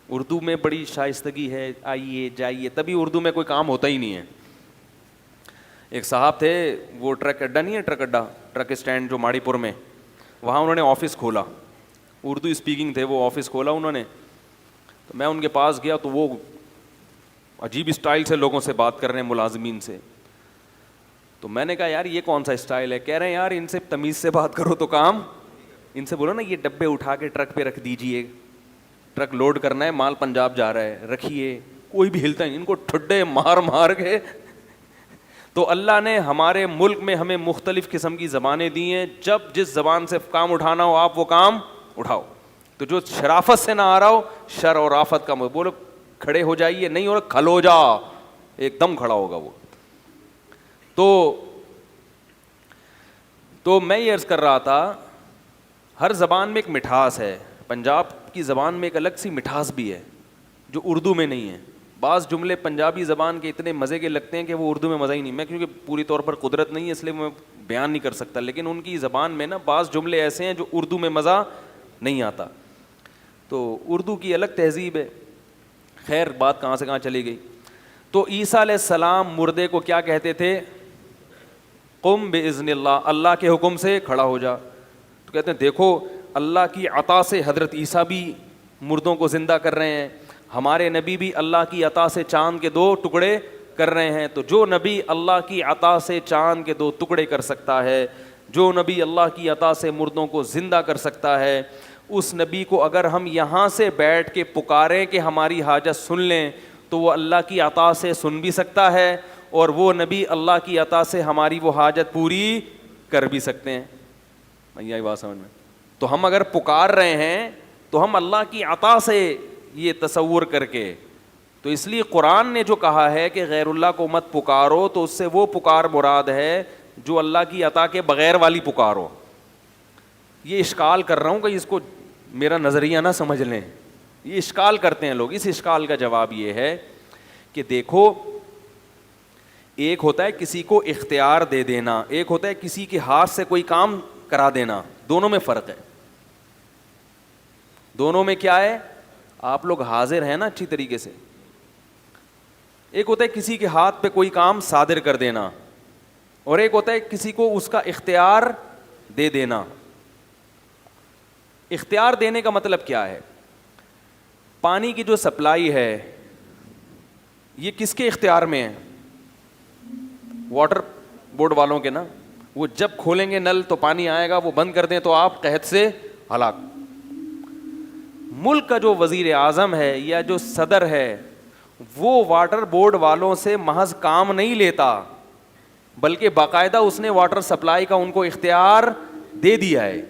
اردو میں بڑی شائستگی ہے، آئیے جائیے، تبھی اردو میں کوئی کام ہوتا ہی نہیں ہے. ایک صاحب تھے، وہ ٹرک اڈا نہیں ہے، ٹرک اڈا، ٹرک اسٹینڈ جو ماڑی پور میں، وہاں انہوں نے آفس کھولا. اردو اسپیکنگ تھے، وہ آفس کھولا انہوں نے. تو میں ان کے پاس گیا تو وہ عجیب اسٹائل سے لوگوں سے بات کر رہے ہیں، ملازمین سے. تو میں نے کہا یار یہ کون سا اسٹائل ہے؟ کہہ رہے ہیں یار ان سے تمیز سے بات کرو تو کام، ان سے بولو نا یہ ڈبے اٹھا کے ٹرک پہ رکھ دیجئے، ٹرک لوڈ کرنا ہے، مال پنجاب جا رہا ہے، رکھیے. کوئی بھی ہلتا نہیں، ان کو ٹھڈے مار مار کے. تو اللہ نے ہمارے ملک میں ہمیں مختلف قسم کی زبانیں دی ہیں، جب جس زبان سے کام اٹھانا ہو آپ وہ کام اٹھاؤ. تو جو شرافت سے نہ آ رہا ہو، شر اور آفت کا بولو کھڑے ہو جائیے، نہیں ہو رہا کھلو جا، ایک دم کھڑا ہوگا وہ. تو میں یہ عرض کر رہا تھا، ہر زبان میں ایک مٹھاس ہے. پنجاب کی زبان میں ایک الگ سی مٹھاس بھی ہے جو اردو میں نہیں ہے. بعض جملے پنجابی زبان کے اتنے مزے کے لگتے ہیں کہ وہ اردو میں مزہ ہی نہیں. میں کیونکہ پوری طور پر قدرت نہیں ہے اس لیے میں بیان نہیں کر سکتا، لیکن ان کی زبان میں نا بعض جملے ایسے ہیں جو اردو میں مزہ نہیں آتا. تو اردو کی الگ تہذیب ہے. خیر بات کہاں سے کہاں چلی گئی. تو عیسیٰ علیہ السلام مردے کو کیا کہتے تھے؟ قم باذن اللہ، اللہ کے حکم سے کھڑا ہو جا. تو کہتے ہیں دیکھو اللہ کی عطا سے حضرت عیسیٰ بھی مردوں کو زندہ کر رہے ہیں، ہمارے نبی بھی اللہ کی عطا سے چاند کے 2 ٹکڑے کر رہے ہیں. تو جو نبی اللہ کی عطا سے چاند کے 2 ٹکڑے کر سکتا ہے، جو نبی اللہ کی عطا سے مردوں کو زندہ کر سکتا ہے، اس نبی کو اگر ہم یہاں سے بیٹھ کے پکاریں کہ ہماری حاجت سن لیں تو وہ اللہ کی عطا سے سن بھی سکتا ہے، اور وہ نبی اللہ کی عطا سے ہماری وہ حاجت پوری کر بھی سکتے ہیں. یہ بات سمجھ میں؟ تو ہم اگر پکار رہے ہیں تو ہم اللہ کی عطا سے یہ تصور کر کے. تو اس لیے قرآن نے جو کہا ہے کہ غیر اللہ کو مت پکارو، تو اس سے وہ پکار مراد ہے جو اللہ کی عطا کے بغیر والی پکارو. یہ اشکال کر رہا ہوں کہ اس کو میرا نظریہ نہ سمجھ لیں، یہ اشکال کرتے ہیں لوگ. اس اشکال کا جواب یہ ہے کہ دیکھو ایک ہوتا ہے کسی کو اختیار دے دینا، ایک ہوتا ہے کسی کے ہاتھ سے کوئی کام کرا دینا. دونوں میں فرق ہے. دونوں میں کیا ہے؟ آپ لوگ حاضر ہیں نا اچھی طریقے سے. ایک ہوتا ہے کسی کے ہاتھ پہ کوئی کام صادر کر دینا، اور ایک ہوتا ہے کسی کو اس کا اختیار دے دینا. اختیار دینے کا مطلب کیا ہے؟ پانی کی جو سپلائی ہے یہ کس کے اختیار میں ہے؟ واٹر بورڈ والوں کے نا. وہ جب کھولیں گے نل تو پانی آئے گا، وہ بند کر دیں تو آپ قحط سے ہلاک. ملک کا جو وزیر اعظم ہے یا جو صدر ہے وہ واٹر بورڈ والوں سے محض کام نہیں لیتا، بلکہ باقاعدہ اس نے واٹر سپلائی کا ان کو اختیار دے دیا ہے.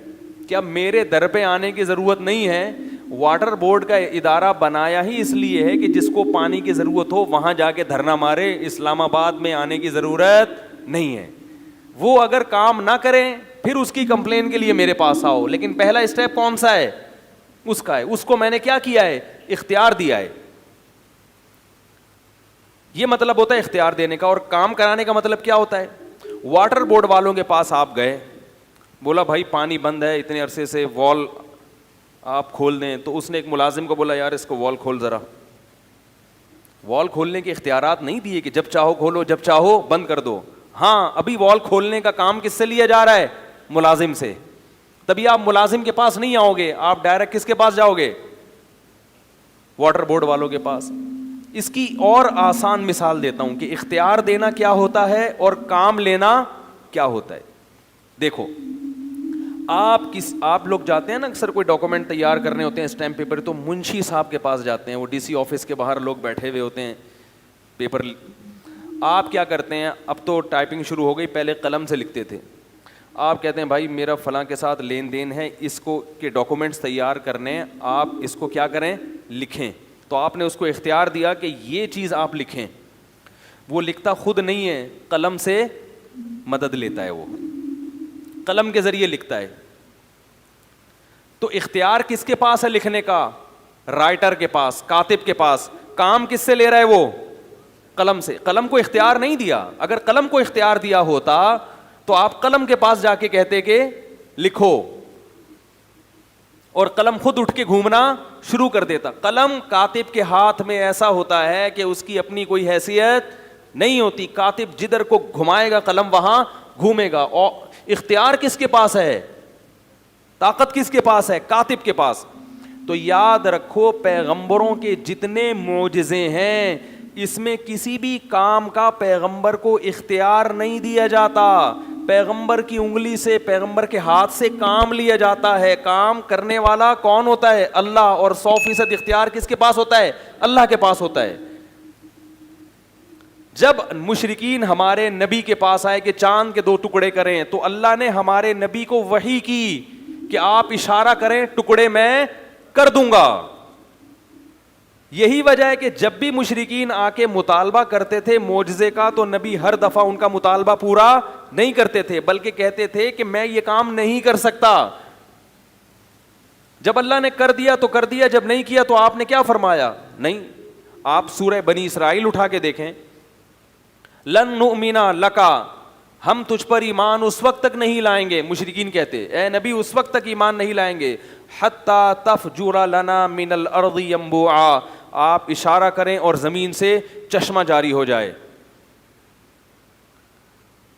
کیا میرے در پہ آنے کی ضرورت نہیں ہے؟ واٹر بورڈ کا ادارہ بنایا ہی اس لیے ہے کہ جس کو پانی کی ضرورت ہو وہاں جا کے دھرنا مارے، اسلام آباد میں آنے کی ضرورت نہیں ہے. وہ اگر کام نہ کریں پھر اس کی کمپلین کے لیے میرے پاس آؤ. لیکن پہلا اسٹیپ کون سا ہے؟ اس کا ہے. اس کو میں نے کیا کیا ہے؟ اختیار دیا ہے. یہ مطلب ہوتا ہے اختیار دینے کا. اور کام کرانے کا مطلب کیا ہوتا ہے؟ واٹر بورڈ والوں کے پاس آپ گئے, بولا بھائی پانی بند ہے اتنے عرصے سے, وال آپ کھول دیں. تو اس نے ایک ملازم کو بولا یار اس کو وال کھول ذرا. وال کھولنے کے اختیارات نہیں دیے کہ جب چاہو کھولو جب چاہو بند کر دو. ہاں ابھی وال کھولنے کا کام کس سے لیا جا رہا ہے؟ ملازم سے. تبھی آپ ملازم کے پاس نہیں آؤ گے, آپ ڈائریکٹ کس کے پاس جاؤ گے؟ واٹر بورڈ والوں کے پاس. اس کی اور آسان مثال دیتا ہوں کہ اختیار دینا کیا ہوتا ہے اور کام لینا کیا ہوتا ہے. دیکھو آپ لوگ جاتے ہیں نا اکثر کوئی ڈاکومنٹ تیار کرنے ہوتے ہیں اسٹیمپ پیپر, تو منشی صاحب کے پاس جاتے ہیں, وہ ڈی سی آفس کے باہر لوگ بیٹھے ہوئے ہوتے ہیں پیپر. آپ کیا کرتے ہیں؟ اب تو ٹائپنگ شروع ہو گئی, پہلے قلم سے لکھتے تھے. آپ کہتے ہیں بھائی میرا فلاں کے ساتھ لین دین ہے, اس کو کے ڈاکومنٹس تیار کرنے, آپ اس کو کیا کریں؟ لکھیں. تو آپ نے اس کو اختیار دیا کہ یہ چیز آپ لکھیں. وہ لکھتا خود نہیں ہے, قلم سے مدد لیتا ہے, وہ قلم کے ذریعے لکھتا ہے. تو اختیار کس کے پاس ہے لکھنے کا؟ رائٹر کے پاس, کاتب کے پاس. کام کس سے لے رہا ہے وہ؟ قلم سے. قلم کو اختیار نہیں دیا. اگر قلم کو اختیار دیا ہوتا تو آپ قلم کے پاس جا کے کہتے کہ لکھو, اور قلم خود اٹھ کے گھومنا شروع کر دیتا. قلم کاتب کے ہاتھ میں ایسا ہوتا ہے کہ اس کی اپنی کوئی حیثیت نہیں ہوتی. کاتب جدھر کو گھمائے گا قلم وہاں گھومے گا. اور اختیار کس کے پاس ہے؟ طاقت کس کے پاس ہے؟ کاتب کے پاس. تو یاد رکھو پیغمبروں کے جتنے معجزے ہیں اس میں کسی بھی کام کا پیغمبر کو اختیار نہیں دیا جاتا. پیغمبر کی انگلی سے, پیغمبر کے ہاتھ سے کام لیا جاتا ہے. کام کرنے والا کون ہوتا ہے؟ اللہ. اور 100% اختیار کس کے پاس ہوتا ہے؟ اللہ کے پاس ہوتا ہے. جب مشرکین ہمارے نبی کے پاس آئے کہ چاند کے 2 ٹکڑے کریں, تو اللہ نے ہمارے نبی کو وحی کی کہ آپ اشارہ کریں ٹکڑے میں کر دوں گا. یہی وجہ ہے کہ جب بھی مشرکین آ کے مطالبہ کرتے تھے معجزے کا, تو نبی ہر دفعہ ان کا مطالبہ پورا نہیں کرتے تھے, بلکہ کہتے تھے کہ میں یہ کام نہیں کر سکتا. جب اللہ نے کر دیا تو کر دیا, جب نہیں کیا تو آپ نے کیا فرمایا؟ نہیں. آپ سورہ بنی اسرائیل اٹھا کے دیکھیں, لن نؤمن لکا, ہم تجھ پر ایمان اس وقت تک نہیں لائیں گے. مشرکین کہتے اے نبی اس وقت تک ایمان نہیں لائیں گے حتی تفجر لنا من الارض ینبوعا, آپ اشارہ کریں اور زمین سے چشمہ جاری ہو جائے.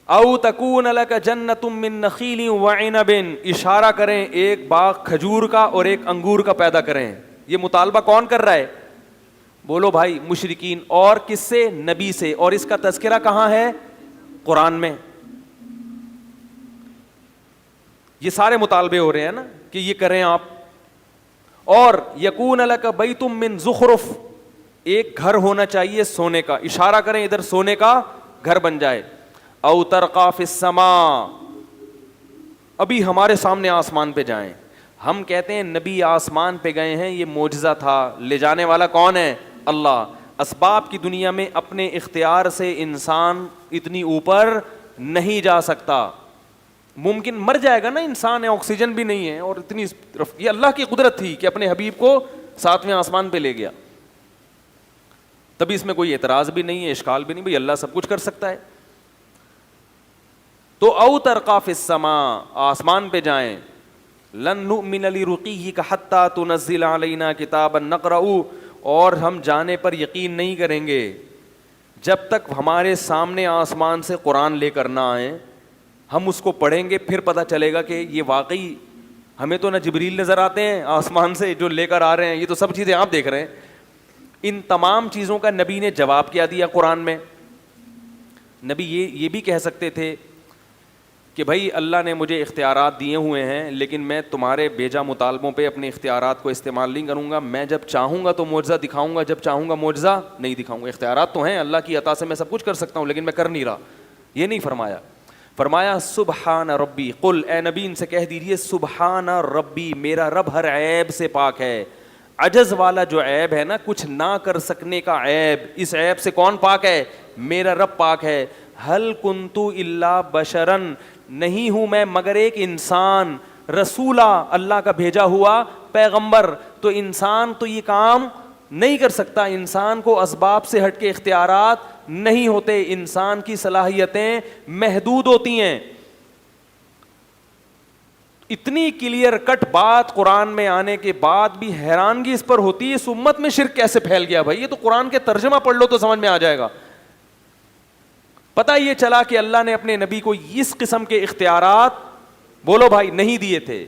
او تکون لک جنۃ من نخیل وعنب, اشارہ کریں ایک باغ کھجور کا اور ایک انگور کا پیدا کریں. یہ مطالبہ کون کر رہا ہے؟ بولو بھائی مشرکین. اور کس سے؟ نبی سے. اور اس کا تذکرہ کہاں ہے؟ قرآن میں. یہ سارے مطالبے ہو رہے ہیں نا کہ یہ کریں آپ. اور یکون لک بیت من زخرف, ایک گھر ہونا چاہیے سونے کا, اشارہ کریں ادھر سونے کا گھر بن جائے. او ترقی فی السماء, ابھی ہمارے سامنے آسمان پہ جائیں. ہم کہتے ہیں نبی آسمان پہ گئے ہیں, یہ معجزہ تھا, لے جانے والا کون ہے؟ اللہ. اسباب کی دنیا میں اپنے اختیار سے انسان اتنی اوپر نہیں جا سکتا. ممکن مر جائے گا نا انسان, ہے آکسیجن بھی نہیں ہے, اور اتنی یہ اللہ کی قدرت تھی کہ اپنے حبیب کو 7ویں آسمان پہ لے گیا. تبھی اس میں کوئی اعتراض بھی نہیں ہے, اشکال بھی نہیں, بھائی اللہ سب کچھ کر سکتا ہے. تو او ترقی فی السماء, آسمان پہ جائیں. لن نؤمن لرقیک حتی تنزل علینا کتابا نقرأ, اور ہم جانے پر یقین نہیں کریں گے جب تک ہمارے سامنے آسمان سے قرآن لے کر نہ آئیں. ہم اس کو پڑھیں گے پھر پتہ چلے گا کہ یہ واقعی, ہمیں تو نہ جبریل نظر آتے ہیں آسمان سے جو لے کر آ رہے ہیں, یہ تو سب چیزیں آپ دیکھ رہے ہیں. ان تمام چیزوں کا نبی نے جواب کیا دیا قرآن میں. نبی یہ بھی کہہ سکتے تھے کہ بھائی اللہ نے مجھے اختیارات دیے ہوئے ہیں, لیکن میں تمہارے بیجا مطالبوں پہ اپنے اختیارات کو استعمال نہیں کروں گا. میں جب چاہوں گا تو معجزہ دکھاؤں گا, جب چاہوں گا معجزہ نہیں دکھاؤں گا. اختیارات تو ہیں اللہ کی عطا سے, میں سب کچھ کر سکتا ہوں, لیکن میں کر نہیں رہا. یہ نہیں فرمایا. فرمایا سبحان ربی, قل اے نبی ان سے کہہ دیجیے سبحان ربی, میرا رب ہر عیب سے پاک ہے. عجز والا جو عیب ہے نا, کچھ نہ کر سکنے کا عیب, اس عیب سے کون پاک ہے؟ میرا رب پاک ہے. ہل کنتو الا بشرن، نہیں ہوں میں مگر ایک انسان، رسولا اللہ کا بھیجا ہوا پیغمبر. تو انسان تو یہ کام نہیں کر سکتا، انسان کو اسباب سے ہٹ کے اختیارات نہیں ہوتے، انسان کی صلاحیتیں محدود ہوتی ہیں. اتنی کلیئر کٹ بات قرآن میں آنے کے بعد بھی حیرانگی اس پر ہوتی ہے اس امت میں شرک کیسے پھیل گیا. بھائی یہ تو قرآن کے ترجمہ پڑھ لو تو سمجھ میں آ جائے گا. پتہ یہ چلا کہ اللہ نے اپنے نبی کو اس قسم کے اختیارات بولو بھائی نہیں دیے تھے.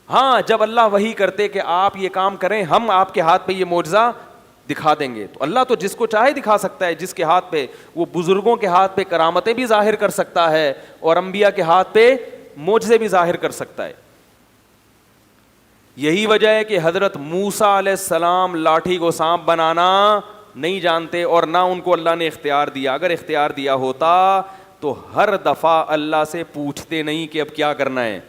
ہاں جب اللہ وحی کرتے کہ آپ یہ کام کریں، ہم آپ کے ہاتھ پہ یہ معجزہ دکھا دیں گے، تو اللہ تو جس کو چاہے دکھا سکتا ہے. جس کے ہاتھ پہ، وہ بزرگوں کے ہاتھ پہ کرامتیں بھی ظاہر کر سکتا ہے اور انبیاء کے ہاتھ پہ معجزے بھی ظاہر کر سکتا ہے. یہی وجہ ہے کہ حضرت موسیٰ علیہ السلام لاٹھی کو سانپ بنانا نہیں جانتے اور نہ ان کو اللہ نے اختیار دیا. اگر اختیار دیا ہوتا تو ہر دفعہ اللہ سے پوچھتے نہیں کہ اب کیا کرنا ہے.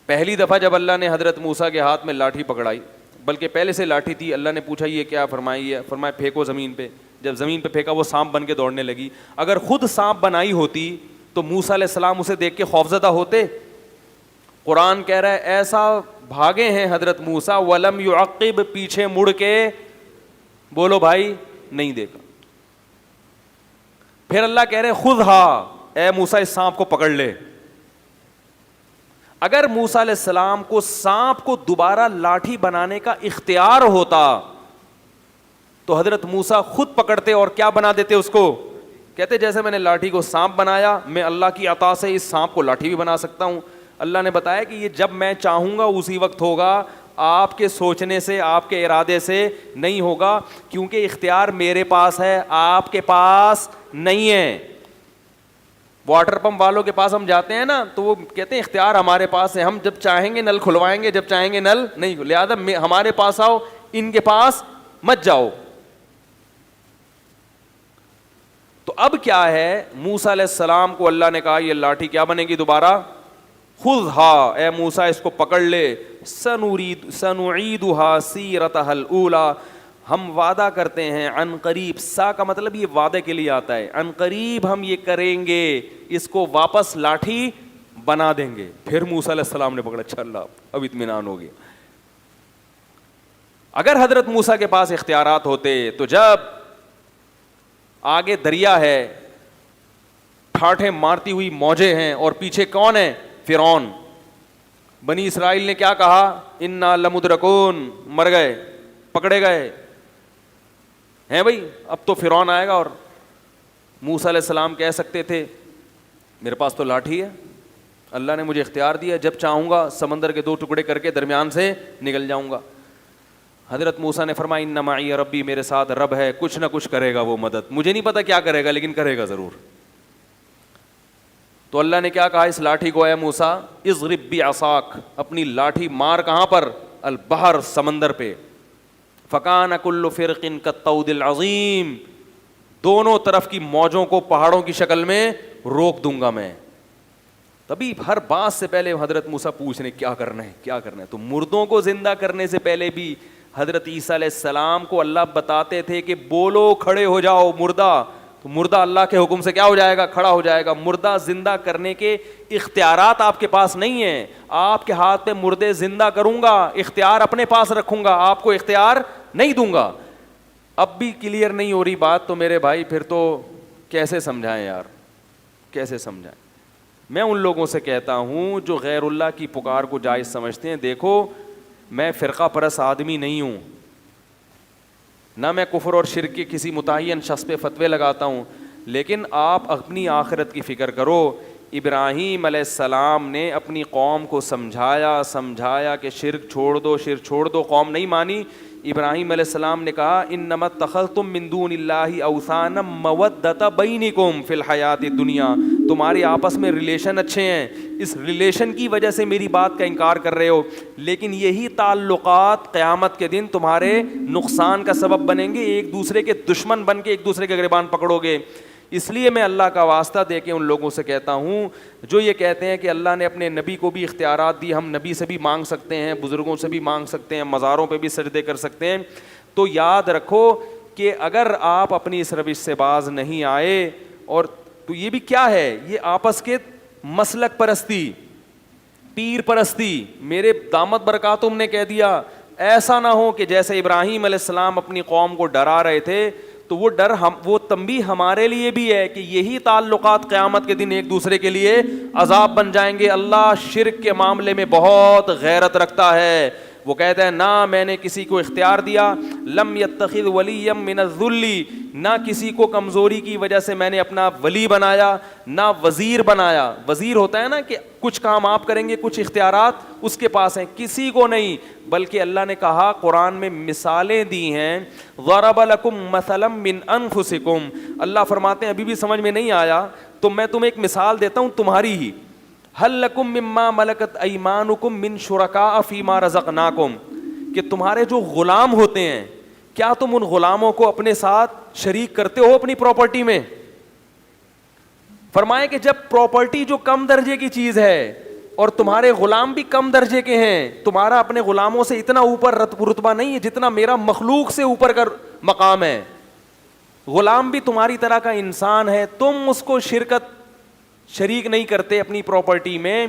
پہلی دفعہ جب اللہ نے حضرت موسیٰ کے ہاتھ میں لاٹھی پکڑائی، بلکہ پہلے سے لاٹھی تھی، اللہ نے پوچھا یہ کیا، فرمائی ہے، فرمایا پھینکو زمین پہ. جب زمین پہ پھینکا وہ سانپ بن کے دوڑنے لگی. اگر خود سانپ بنائی ہوتی تو موسیٰ علیہ السلام اسے دیکھ کے خوفزدہ ہوتے. قرآن کہہ رہا ہے ایسا بھاگے ہیں حضرت موسیٰ، ولم یعقب، پیچھے مڑ کے بولو بھائی نہیں دیکھا. پھر اللہ کہہ رہے خذھا، اے موسیٰ اس سانپ کو پکڑ لے. اگر موسیٰ علیہ السلام کو سانپ کو دوبارہ لاٹھی بنانے کا اختیار ہوتا تو حضرت موسیٰ خود پکڑتے اور کیا بنا دیتے اس کو. کہتے جیسے میں نے لاٹھی کو سانپ بنایا، میں اللہ کی عطا سے اس سانپ کو لاٹھی بھی بنا سکتا ہوں. اللہ نے بتایا کہ یہ جب میں چاہوں گا اسی وقت ہوگا، آپ کے سوچنے سے، آپ کے ارادے سے نہیں ہوگا، کیونکہ اختیار میرے پاس ہے، آپ کے پاس نہیں ہے. واٹر پمپ والوں کے پاس ہم جاتے ہیں نا تو وہ کہتے ہیں اختیار ہمارے پاس ہے، ہم جب چاہیں گے نل کھلوائیں گے، جب چاہیں گے نل نہیں، لہٰذا ہمارے پاس آؤ، ان کے پاس مت جاؤ. تو اب کیا ہے، موسیٰ علیہ السلام کو اللہ نے کہا یہ لاٹھی کیا بنے گی دوبارہ، خذھا، اے موسیٰ اس کو پکڑ لے، سنعیدھا سیرتھا الاولی، ہم وعدہ کرتے ہیں عن قریب، سا کا مطلب یہ وعدے کے لیے آتا ہے، عن قریب ہم یہ کریں گے، اس کو واپس لاٹھی بنا دیں گے. پھر موسیٰ علیہ السلام نے پکڑا، اچھا اللہ اب اطمینان ہو گیا. اگر حضرت موسیٰ کے پاس اختیارات ہوتے تو جب آگے دریا ہے، ٹھاٹھیں مارتی ہوئی موجیں ہیں اور پیچھے کون ہے، فرعون، بنی اسرائیل نے کیا کہا، انا لمدرکون، مر گئے، پکڑے گئے ہیں بھائی، اب تو فرعون آئے گا. اور موسیٰ علیہ السلام کہہ سکتے تھے میرے پاس تو لاٹھی ہے، اللہ نے مجھے اختیار دیا، جب چاہوں گا سمندر کے 2 ٹکڑے کر کے درمیان سے نکل جاؤں گا. حضرت موسیٰ نے فرمایا ان معی ربی، میرے ساتھ رب ہے، کچھ نہ کچھ کرے گا وہ مدد، مجھے نہیں پتا کیا کرے گا لیکن کرے گا ضرور. تو اللہ نے کیا کہا اس لاٹھی کو، اے موسیٰ اضرب بعصاک، اپنی لاٹھی مار کہاں پر، البحر، سمندر پہ. فکان کل فرق کالطود العظیم، دونوں طرف کی موجوں کو پہاڑوں کی شکل میں روک دوں گا میں. تبھی ہر بات سے پہلے حضرت موسیٰ پوچھ رہے کیا کرنا ہے، کیا کرنا ہے. تو مردوں کو زندہ کرنے سے پہلے بھی حضرت عیسیٰ علیہ السلام کو اللہ بتاتے تھے کہ بولو کھڑے ہو جاؤ مردہ، تو مردہ اللہ کے حکم سے کیا ہو جائے گا، کھڑا ہو جائے گا. مردہ زندہ کرنے کے اختیارات آپ کے پاس نہیں ہیں، آپ کے ہاتھ پہ مردے زندہ کروں گا، اختیار اپنے پاس رکھوں گا، آپ کو اختیار نہیں دوں گا. اب بھی کلیئر نہیں ہو رہی بات تو میرے بھائی پھر تو کیسے سمجھائیں یار، کیسے سمجھائیں. میں ان لوگوں سے کہتا ہوں جو غیر اللہ کی پکار کو جائز سمجھتے ہیں، دیکھو میں فرقہ پرست آدمی نہیں ہوں، نہ میں کفر اور شرک کے کسی متعین شخص پہ فتوے لگاتا ہوں، لیکن آپ اپنی آخرت کی فکر کرو. ابراہیم علیہ السلام نے اپنی قوم کو سمجھایا کہ شرک چھوڑ دو، شرک چھوڑ دو، قوم نہیں مانی. ابراہیم علیہ السلام نے کہا انما اتخذتم من دون اللہ اوثانا مودۃ بینکم فی الحیات الدنیا، تمہارے آپس میں ریلیشن اچھے ہیں، اس ریلیشن کی وجہ سے میری بات کا انکار کر رہے ہو، لیکن یہی تعلقات قیامت کے دن تمہارے نقصان کا سبب بنیں گے، ایک دوسرے کے دشمن بن کے ایک دوسرے کے گریبان پکڑو گے. اس لیے میں اللہ کا واسطہ دے کے ان لوگوں سے کہتا ہوں جو یہ کہتے ہیں کہ اللہ نے اپنے نبی کو بھی اختیارات دی، ہم نبی سے بھی مانگ سکتے ہیں، بزرگوں سے بھی مانگ سکتے ہیں، مزاروں پہ بھی سجدے کر سکتے ہیں، تو یاد رکھو کہ اگر آپ اپنی اس روش سے باز نہیں آئے, اور تو یہ بھی کیا ہے, یہ آپس کے مسلک پرستی, پیر پرستی. میرے دامت برکاتہم نے کہہ دیا ایسا نہ ہو کہ جیسے ابراہیم علیہ السلام اپنی قوم کو ڈرا رہے تھے, تو وہ ڈر وہ تنبیہ ہمارے لیے بھی ہے کہ یہی تعلقات قیامت کے دن ایک دوسرے کے لیے عذاب بن جائیں گے. اللہ شرک کے معاملے میں بہت غیرت رکھتا ہے. وہ کہتا ہے نہ میں نے کسی کو اختیار دیا, لم یتخذ ولیا من الذل, نہ کسی کو کمزوری کی وجہ سے میں نے اپنا ولی بنایا, نہ وزیر بنایا. وزیر ہوتا ہے نا کہ کچھ کام آپ کریں گے, کچھ اختیارات اس کے پاس ہیں, کسی کو نہیں. بلکہ اللہ نے کہا قرآن میں مثالیں دی ہیں, ضرب لکم مثلا من انفسکم. اللہ فرماتے ہیں ابھی بھی سمجھ میں نہیں آیا تو میں تمہیں ایک مثال دیتا ہوں تمہاری ہی. هل لکم مما ملکت ایمانکم من شرکاء فیما رزقناکم, کہ تمہارے جو غلام ہوتے ہیں کیا تم ان غلاموں کو اپنے ساتھ شریک کرتے ہو اپنی پراپرٹی میں؟ فرمائے کہ جب پراپرٹی جو کم درجے کی چیز ہے اور تمہارے غلام بھی کم درجے کے ہیں, تمہارا اپنے غلاموں سے اتنا اوپر رتبہ نہیں ہے جتنا میرا مخلوق سے اوپر کا مقام ہے. غلام بھی تمہاری طرح کا انسان ہے, تم اس کو شریک نہیں کرتے اپنی پراپرٹی میں,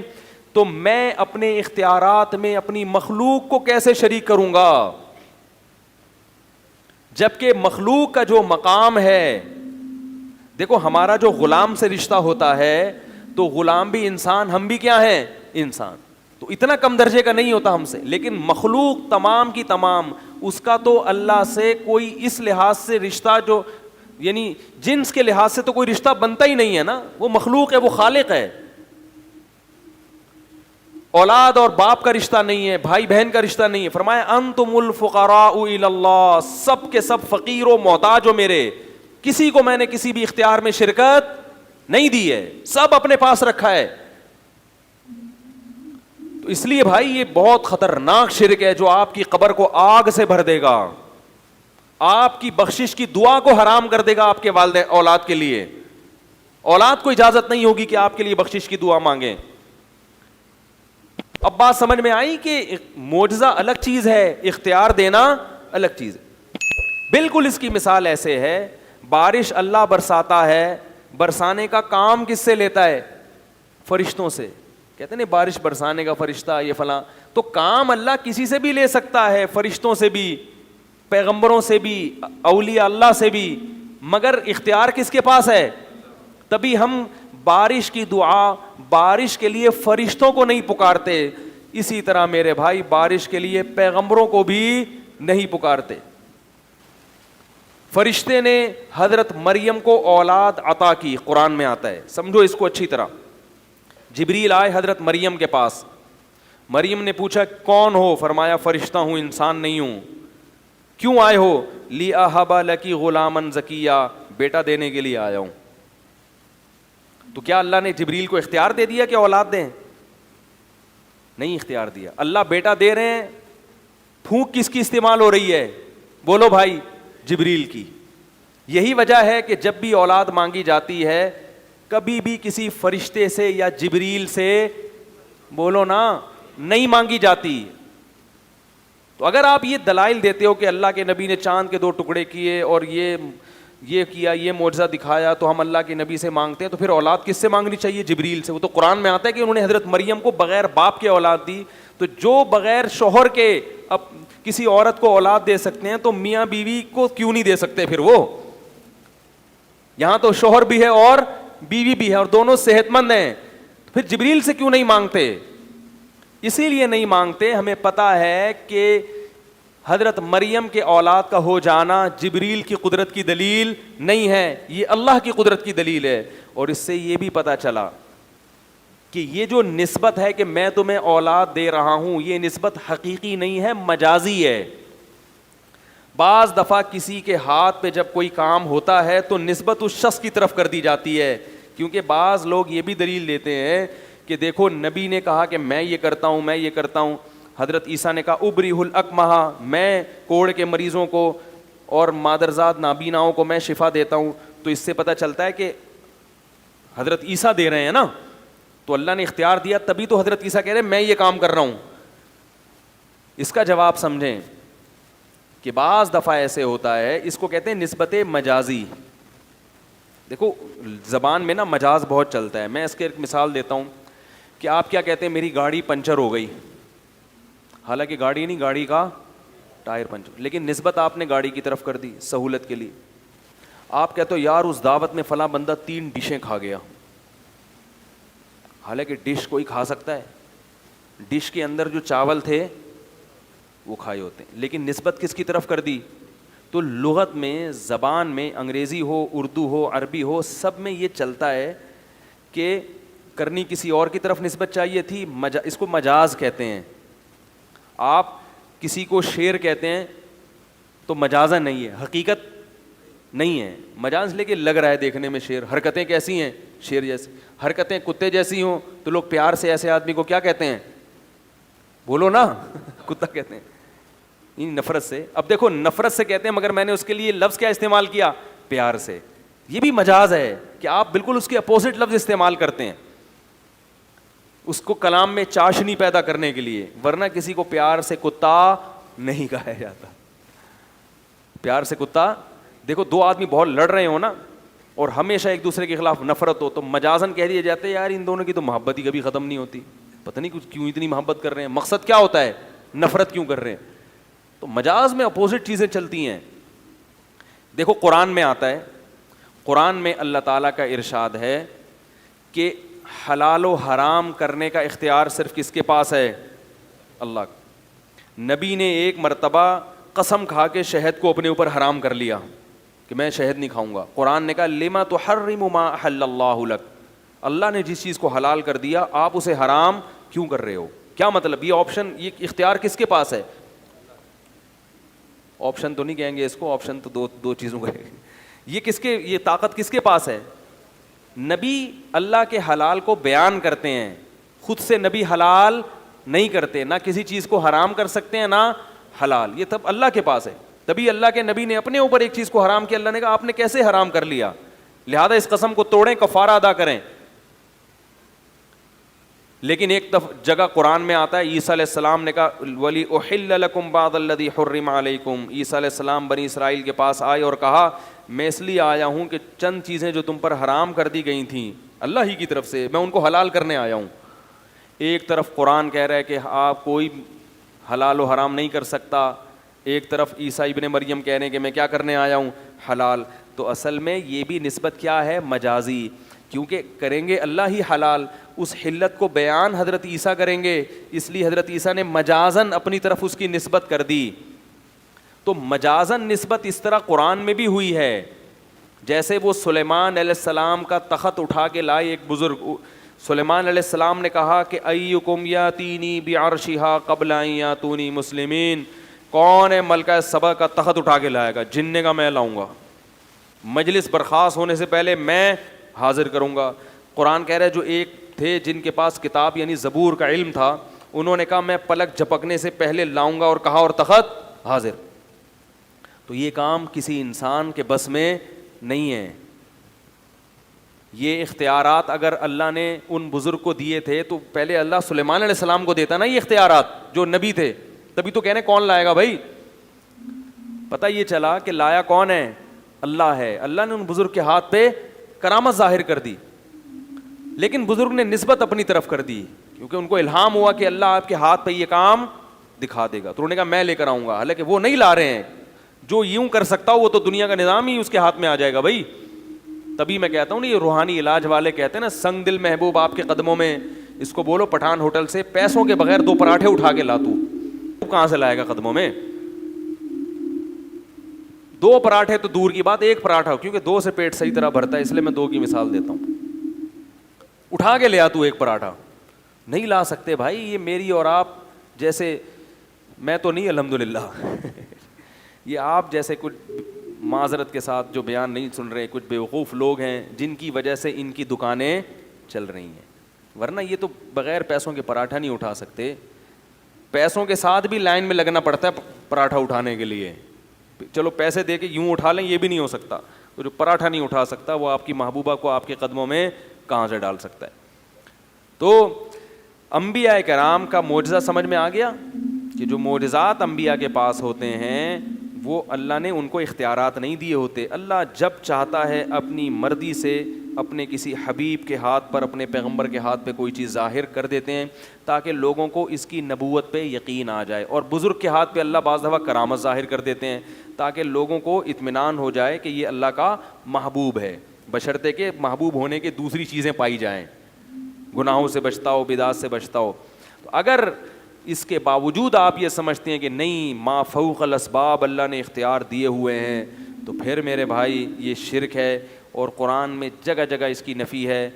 تو میں اپنے اختیارات میں اپنی مخلوق کو کیسے شریک کروں گا؟ جبکہ مخلوق کا جو مقام ہے, دیکھو ہمارا جو غلام سے رشتہ ہوتا ہے تو غلام بھی انسان, ہم بھی کیا ہیں انسان, تو اتنا کم درجے کا نہیں ہوتا ہم سے. لیکن مخلوق تمام کی تمام, اس کا تو اللہ سے کوئی اس لحاظ سے رشتہ, جو یعنی جنس کے لحاظ سے تو کوئی رشتہ بنتا ہی نہیں ہے نا. وہ مخلوق ہے, وہ خالق ہے. اولاد اور باپ کا رشتہ نہیں ہے, بھائی بہن کا رشتہ نہیں ہے. فرمایا انتم الفقراء الی اللہ, سب کے سب فقیر و محتاج ہو میرے, کسی کو میں نے کسی بھی اختیار میں شرکت نہیں دی ہے, سب اپنے پاس رکھا ہے. تو اس لیے بھائی یہ بہت خطرناک شرک ہے جو آپ کی قبر کو آگ سے بھر دے گا, آپ کی بخشش کی دعا کو حرام کر دے گا آپ کے والدین اولاد کے لیے. اولاد کو اجازت نہیں ہوگی کہ آپ کے لیے بخشش کی دعا مانگیں. اب بات سمجھ میں آئی کہ معجزہ الگ چیز ہے, اختیار دینا الگ چیز ہے. بالکل اس کی مثال ایسے ہے, بارش اللہ برساتا ہے, برسانے کا کام کس سے لیتا ہے؟ فرشتوں سے. کہتے ہیں بارش برسانے کا فرشتہ یہ فلاں, تو کام اللہ کسی سے بھی لے سکتا ہے, فرشتوں سے بھی, پیغمبروں سے بھی, اولیاء اللہ سے بھی, مگر اختیار کس کے پاس ہے؟ تبھی ہم بارش کی دعا, بارش کے لیے فرشتوں کو نہیں پکارتے, اسی طرح میرے بھائی بارش کے لیے پیغمبروں کو بھی نہیں پکارتے. فرشتے نے حضرت مریم کو اولاد عطا کی, قرآن میں آتا ہے, سمجھو اس کو اچھی طرح. جبریل آئے حضرت مریم کے پاس, مریم نے پوچھا کون ہو؟ فرمایا فرشتہ ہوں, انسان نہیں ہوں. کیوں آئے ہو؟ لِأَهَبَ لَكِ غُلَامًا زَكِيًّا, بیٹا دینے کے لیے آیا ہوں. تو کیا اللہ نے جبریل کو اختیار دے دیا کہ اولاد دیں؟ نہیں اختیار دیا. اللہ بیٹا دے رہے ہیں, پھونک کس کی استعمال ہو رہی ہے؟ بولو بھائی, جبریل کی. یہی وجہ ہے کہ جب بھی اولاد مانگی جاتی ہے کبھی بھی کسی فرشتے سے یا جبریل سے, بولو نا, نہیں مانگی جاتی. تو اگر آپ یہ دلائل دیتے ہو کہ اللہ کے نبی نے چاند کے 2 ٹکڑے کیے اور یہ کیا, یہ معجزہ دکھایا, تو ہم اللہ کے نبی سے مانگتے ہیں, تو پھر اولاد کس سے مانگنی چاہیے؟ جبریل سے. وہ تو قرآن میں آتا ہے کہ انہوں نے حضرت مریم کو بغیر باپ کے اولاد دی. تو جو بغیر شوہر کے اب کسی عورت کو اولاد دے سکتے ہیں تو میاں بیوی کو کیوں نہیں دے سکتے پھر؟ وہ یہاں تو شوہر بھی ہے اور بیوی بھی ہے اور دونوں صحت مند ہیں, پھر جبریل سے کیوں نہیں مانگتے؟ اسی لیے نہیں مانگتے, ہمیں پتا ہے کہ حضرت مریم کے اولاد کا ہو جانا جبریل کی قدرت کی دلیل نہیں ہے, یہ اللہ کی قدرت کی دلیل ہے. اور اس سے یہ بھی پتا چلا کہ یہ جو نسبت ہے کہ میں تمہیں اولاد دے رہا ہوں, یہ نسبت حقیقی نہیں ہے, مجازی ہے. بعض دفعہ کسی کے ہاتھ پہ جب کوئی کام ہوتا ہے تو نسبت اس شخص کی طرف کر دی جاتی ہے, کیونکہ بعض لوگ یہ بھی دلیل دیتے ہیں کہ دیکھو نبی نے کہا کہ میں یہ کرتا ہوں, میں یہ کرتا ہوں. حضرت عیسیٰ نے کہا ابریح الاکمہ, میں کوڑ کے مریضوں کو اور مادرزاد نابیناؤں کو میں شفا دیتا ہوں. تو اس سے پتہ چلتا ہے کہ حضرت عیسیٰ دے رہے ہیں نا, تو اللہ نے اختیار دیا, تبھی تو حضرت عیسیٰ کہہ رہے ہیں میں یہ کام کر رہا ہوں. اس کا جواب سمجھیں کہ بعض دفعہ ایسے ہوتا ہے, اس کو کہتے ہیں نسبت مجازی. دیکھو زبان میں نا مجاز بہت چلتا ہے. میں اس کے ایک مثال دیتا ہوں کہ آپ کیا کہتے ہیں, میری گاڑی پنچر ہو گئی, حالانکہ گاڑی نہیں, گاڑی کا ٹائر پنچر, لیکن نسبت آپ نے گاڑی کی طرف کر دی سہولت کے لیے. آپ کہتے ہو یار اس دعوت میں فلاں بندہ 3 ڈشیں کھا گیا, حالانکہ ڈش کوئی کھا سکتا ہے, ڈش کے اندر جو چاول تھے وہ کھائے ہوتے ہیں, لیکن نسبت کس کی طرف کر دی. تو لغت میں, زبان میں, انگریزی ہو, اردو ہو, عربی ہو, سب میں یہ چلتا ہے کہ کرنی کسی اور کی طرف نسبت چاہیے تھی. اس کو مجاز کہتے ہیں. آپ کسی کو شیر کہتے ہیں تو مجازہ نہیں ہے, حقیقت نہیں ہے, مجاز لے کے لگ رہا ہے دیکھنے میں شیر. حرکتیں کیسی ہیں, شیر جیسی. حرکتیں کتے جیسی ہوں تو لوگ پیار سے ایسے آدمی کو کیا کہتے ہیں, بولو نا, کتا کہتے ہیں, نفرت سے. اب دیکھو نفرت سے کہتے ہیں, مگر میں نے اس کے لیے لفظ کیا استعمال کیا, پیار سے. یہ بھی مجاز ہے کہ آپ بالکل اس کے اپوزٹ لفظ استعمال کرتے ہیں اس کو کلام میں چاشنی پیدا کرنے کے لیے, ورنہ کسی کو پیار سے کتا نہیں کہا جاتا. پیار سے کتا, دیکھو 2 آدمی بہت لڑ رہے ہو نا, اور ہمیشہ ایک دوسرے کے خلاف نفرت ہو, تو مجازن کہہ دیے جاتے ہیں یار ان دونوں کی تو محبت ہی کبھی ختم نہیں ہوتی, پتہ نہیں کچھ کیوں اتنی محبت کر رہے ہیں, مقصد کیا ہوتا ہے, نفرت کیوں کر رہے ہیں. تو مجاز میں اپوزٹ چیزیں چلتی ہیں. دیکھو قرآن میں آتا ہے, قرآن میں اللہ تعالیٰ کا ارشاد ہے کہ حلال و حرام کرنے کا اختیار صرف کس کے پاس ہے, اللہ. نبی نے ایک مرتبہ قسم کھا کے شہد کو اپنے اوپر حرام کر لیا کہ میں شہد نہیں کھاؤں گا. قرآن نے کہا لما تحرم ما احل اللہ لک, اللہ نے جس چیز کو حلال کر دیا آپ اسے حرام کیوں کر رہے ہو. کیا مطلب, یہ آپشن, یہ اختیار کس کے پاس ہے, آپشن تو نہیں کہیں گے اس کو, آپشن تو دو چیزوں کا ہے. یہ کس کے, یہ طاقت کس کے پاس ہے. نبی اللہ کے حلال کو بیان کرتے ہیں, خود سے نبی حلال نہیں کرتے, نہ کسی چیز کو حرام کر سکتے ہیں نہ حلال, یہ تب اللہ کے پاس ہے. تبھی اللہ کے نبی نے اپنے اوپر ایک چیز کو حرام کیا, اللہ نے کہا آپ نے کیسے حرام کر لیا, لہذا اس قسم کو توڑیں, کفارہ ادا کریں. لیکن ایک جگہ قرآن میں آتا ہے, عیسیٰ علیہ السلام نے کہا ولی احل لکم بعض الذی حرم علیکم. عیسیٰ علیہ السلام بنی اسرائیل کے پاس آئے اور کہا میں اس لیے آیا ہوں کہ چند چیزیں جو تم پر حرام کر دی گئی تھیں اللہ ہی کی طرف سے, میں ان کو حلال کرنے آیا ہوں. ایک طرف قرآن کہہ رہا ہے کہ آپ کوئی حلال و حرام نہیں کر سکتا, ایک طرف عیسیٰ ابن مریم کہہ رہے ہیں کہ میں کیا کرنے آیا ہوں, حلال. تو اصل میں یہ بھی نسبت کیا ہے, مجازی, کیونکہ کریں گے اللہ ہی حلال, اس حلت کو بیان حضرت عیسیٰ کریں گے, اس لیے حضرت عیسیٰ نے مجازن اپنی طرف اس کی نسبت کر دی. تو مجازن نسبت اس طرح قرآن میں بھی ہوئی ہے, جیسے وہ سلیمان علیہ السلام کا تخت اٹھا کے لائے ایک بزرگ. سلیمان علیہ السلام نے کہا کہ ایکم یاتینی بعرشہا قبل ان یاتونی مسلمین, کون ہے ملکہ سبا کا تخت اٹھا کے لائے گا, جن نے کہا میں لاؤں گا, مجلس برخاست ہونے سے پہلے میں حاضر کروں گا. قرآن کہہ رہا ہے جو ایک تھے جن کے پاس کتاب یعنی زبور کا علم تھا, انہوں نے کہا میں پلک جھپکنے سے پہلے لاؤں گا, اور کہا اور تخت حاضر. تو یہ کام کسی انسان کے بس میں نہیں ہے. یہ اختیارات اگر اللہ نے ان بزرگ کو دیے تھے تو پہلے اللہ سلیمان علیہ السلام کو دیتا نا یہ اختیارات, جو نبی تھے. تبھی تو کہنے کون لائے گا بھائی, پتہ یہ چلا کہ لایا کون ہے, اللہ ہے. اللہ نے ان بزرگ کے ہاتھ پہ کرامت ظاہر کر دی, لیکن بزرگ نے نسبت اپنی طرف کر دی, کیونکہ ان کو الہام ہوا کہ اللہ آپ کے ہاتھ پہ یہ کام دکھا دے گا. تو انہوں نے کہا میں لے کر آؤں گا, حالانکہ وہ نہیں لا رہے ہیں. جو یوں کر سکتا ہو وہ تو دنیا کا نظام ہی اس کے ہاتھ میں آ جائے گا بھائی. تبھی میں کہتا ہوں نا, یہ روحانی علاج والے کہتے ہیں نا, سنگ دل محبوب آپ کے قدموں میں, اس کو بولو پٹھان ہوٹل سے پیسوں کے بغیر 2 پراٹھے اٹھا کے لا, تو کہاں سے لائے گا قدموں میں 2 پراٹھے, تو دور کی بات 1 پراٹھا, کیونکہ 2 سے پیٹ صحیح طرح بھرتا ہے, اس لیے میں 2 کی مثال دیتا ہوں. اٹھا کے لے آ تو 1 پراٹھا نہیں لا سکتے بھائی. یہ میری اور آپ جیسے, میں تو نہیں الحمدللہ یہ آپ جیسے کچھ معذرت کے ساتھ جو بیان نہیں سن رہے, کچھ بیوقوف لوگ ہیں جن کی وجہ سے ان کی دکانیں چل رہی ہیں, ورنہ یہ تو بغیر پیسوں کے پراٹھا نہیں اٹھا سکتے. پیسوں کے ساتھ بھی لائن میں لگنا پڑتا ہے پراٹھا اٹھانے کے لیے. چلو پیسے دے کے یوں اٹھا لیں, یہ بھی نہیں ہو سکتا. تو جو پراٹھا نہیں اٹھا سکتا وہ آپ کی محبوبہ کو آپ کے قدموں میں کہاں سے ڈال سکتا ہے. تو انبیاء کرام کا معجزہ سمجھ میں آ گیا کہ جو معجزات انبیاء کے پاس ہوتے ہیں, وہ اللہ نے ان کو اختیارات نہیں دیے ہوتے. اللہ جب چاہتا ہے اپنی مرضی سے اپنے کسی حبیب کے ہاتھ پر, اپنے پیغمبر کے ہاتھ پہ کوئی چیز ظاہر کر دیتے ہیں تاکہ لوگوں کو اس کی نبوت پہ یقین آ جائے. اور بزرگ کے ہاتھ پہ اللہ بعض دفعہ کرامت ظاہر کر دیتے ہیں تاکہ لوگوں کو اطمینان ہو جائے کہ یہ اللہ کا محبوب ہے, بشرطے کہ محبوب ہونے کے دوسری چیزیں پائی جائیں, گناہوں سے بچتا ہو, بدعات سے بچتا ہو. تو اگر اس کے باوجود آپ یہ سمجھتے ہیں کہ نہیں ما فوق الاسباب اللہ نے اختیار دیے ہوئے ہیں, تو پھر میرے بھائی یہ شرک ہے. اور قرآن میں جگہ جگہ اس کی نفی ہے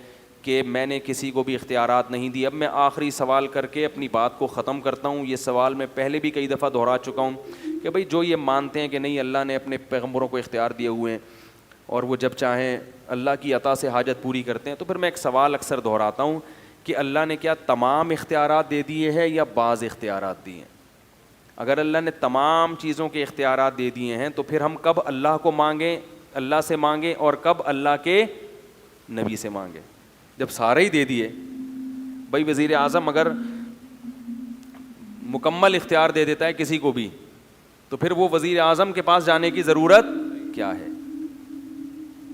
کہ میں نے کسی کو بھی اختیارات نہیں دی. اب میں آخری سوال کر کے اپنی بات کو ختم کرتا ہوں. یہ سوال میں پہلے بھی کئی دفعہ دہرا چکا ہوں کہ بھئی جو یہ مانتے ہیں کہ نہیں اللہ نے اپنے پیغمبروں کو اختیار دیے ہوئے ہیں اور وہ جب چاہیں اللہ کی عطا سے حاجت پوری کرتے ہیں, تو پھر میں ایک سوال اکثر دہراتا ہوں کہ اللہ نے کیا تمام اختیارات دے دیے ہیں یا بعض اختیارات دیے ہیں؟ اگر اللہ نے تمام چیزوں کے اختیارات دے دیے ہیں تو پھر ہم کب اللہ کو مانگیں, اللہ سے مانگیں, اور کب اللہ کے نبی سے مانگیں؟ جب سارے ہی دے دیے. بھائی وزیر اعظم اگر مکمل اختیار دے دیتا ہے کسی کو بھی تو پھر وہ وزیر اعظم کے پاس جانے کی ضرورت کیا ہے؟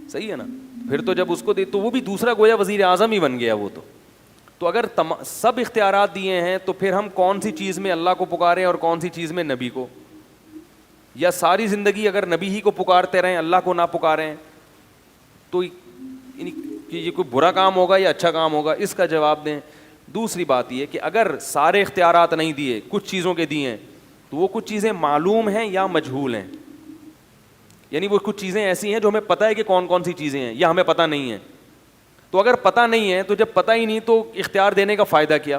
صحیح ہے نا. پھر تو جب اس کو دے تو وہ بھی دوسرا گویا وزیر اعظم ہی بن گیا وہ تو اگر سب اختیارات دیے ہیں تو پھر ہم کون سی چیز میں اللہ کو پکاریں اور کون سی چیز میں نبی کو؟ یا ساری زندگی اگر نبی ہی کو پکارتے رہیں, اللہ کو نہ پکاریں, تو یہ کوئی برا کام ہوگا یا اچھا کام ہوگا؟ اس کا جواب دیں. دوسری بات یہ کہ اگر سارے اختیارات نہیں دیے, کچھ چیزوں کے دیے ہیں, تو وہ کچھ چیزیں معلوم ہیں یا مجہول ہیں؟ یعنی وہ کچھ چیزیں ایسی ہیں جو ہمیں پتہ ہے کہ کون کون سی چیزیں ہیں, یا ہمیں پتہ نہیں ہے. تو اگر پتہ نہیں ہے تو جب پتہ ہی نہیں تو اختیار دینے کا فائدہ کیا؟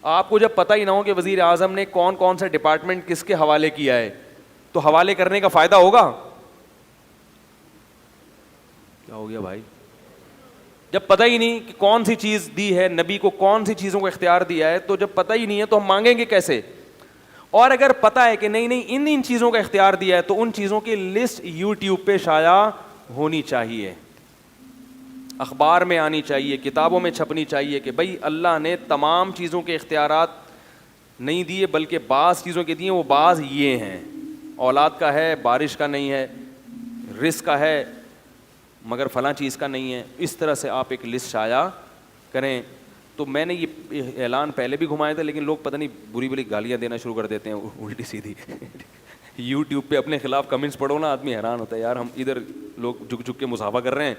آپ کو جب پتہ ہی نہ ہو کہ وزیر اعظم نے کون کون سا ڈپارٹمنٹ کس کے حوالے کیا ہے, تو حوالے کرنے کا فائدہ ہوگا؟ کیا ہو گیا بھائی؟ جب پتہ ہی نہیں کہ کون سی چیز دی ہے, نبی کو کون سی چیزوں کو اختیار دیا ہے, تو جب پتہ ہی نہیں ہے تو ہم مانگیں گے کیسے؟ اور اگر پتہ ہے کہ نہیں ان چیزوں کا اختیار دیا ہے تو ان چیزوں کی لسٹ یوٹیوب پہ شائع ہونی چاہیے, اخبار میں آنی چاہیے, کتابوں میں چھپنی چاہیے کہ بھئی اللہ نے تمام چیزوں کے اختیارات نہیں دیے بلکہ بعض چیزوں کے دیے, وہ بعض یہ ہیں, اولاد کا ہے بارش کا نہیں ہے, رزق کا ہے مگر فلاں چیز کا نہیں ہے. اس طرح سے آپ ایک لسٹ شائع کریں. تو میں نے یہ اعلان پہلے بھی گھمایا تھا لیکن لوگ پتہ نہیں بری بری گالیاں دینا شروع کر دیتے ہیں الٹی سیدھی. یوٹیوب پہ اپنے خلاف کمنٹس پڑھو نا, آدمی حیران ہوتا ہے یار, ہم ادھر لوگ جھک جھک کے مصافحہ کر رہے ہیں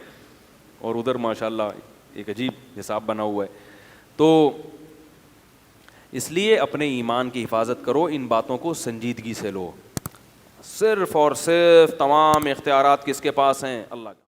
اور ادھر ماشاءاللہ ایک عجیب حساب بنا ہوا ہے. تو اس لیے اپنے ایمان کی حفاظت کرو, ان باتوں کو سنجیدگی سے لو. صرف اور صرف تمام اختیارات کس کے پاس ہیں؟ اللہ کا.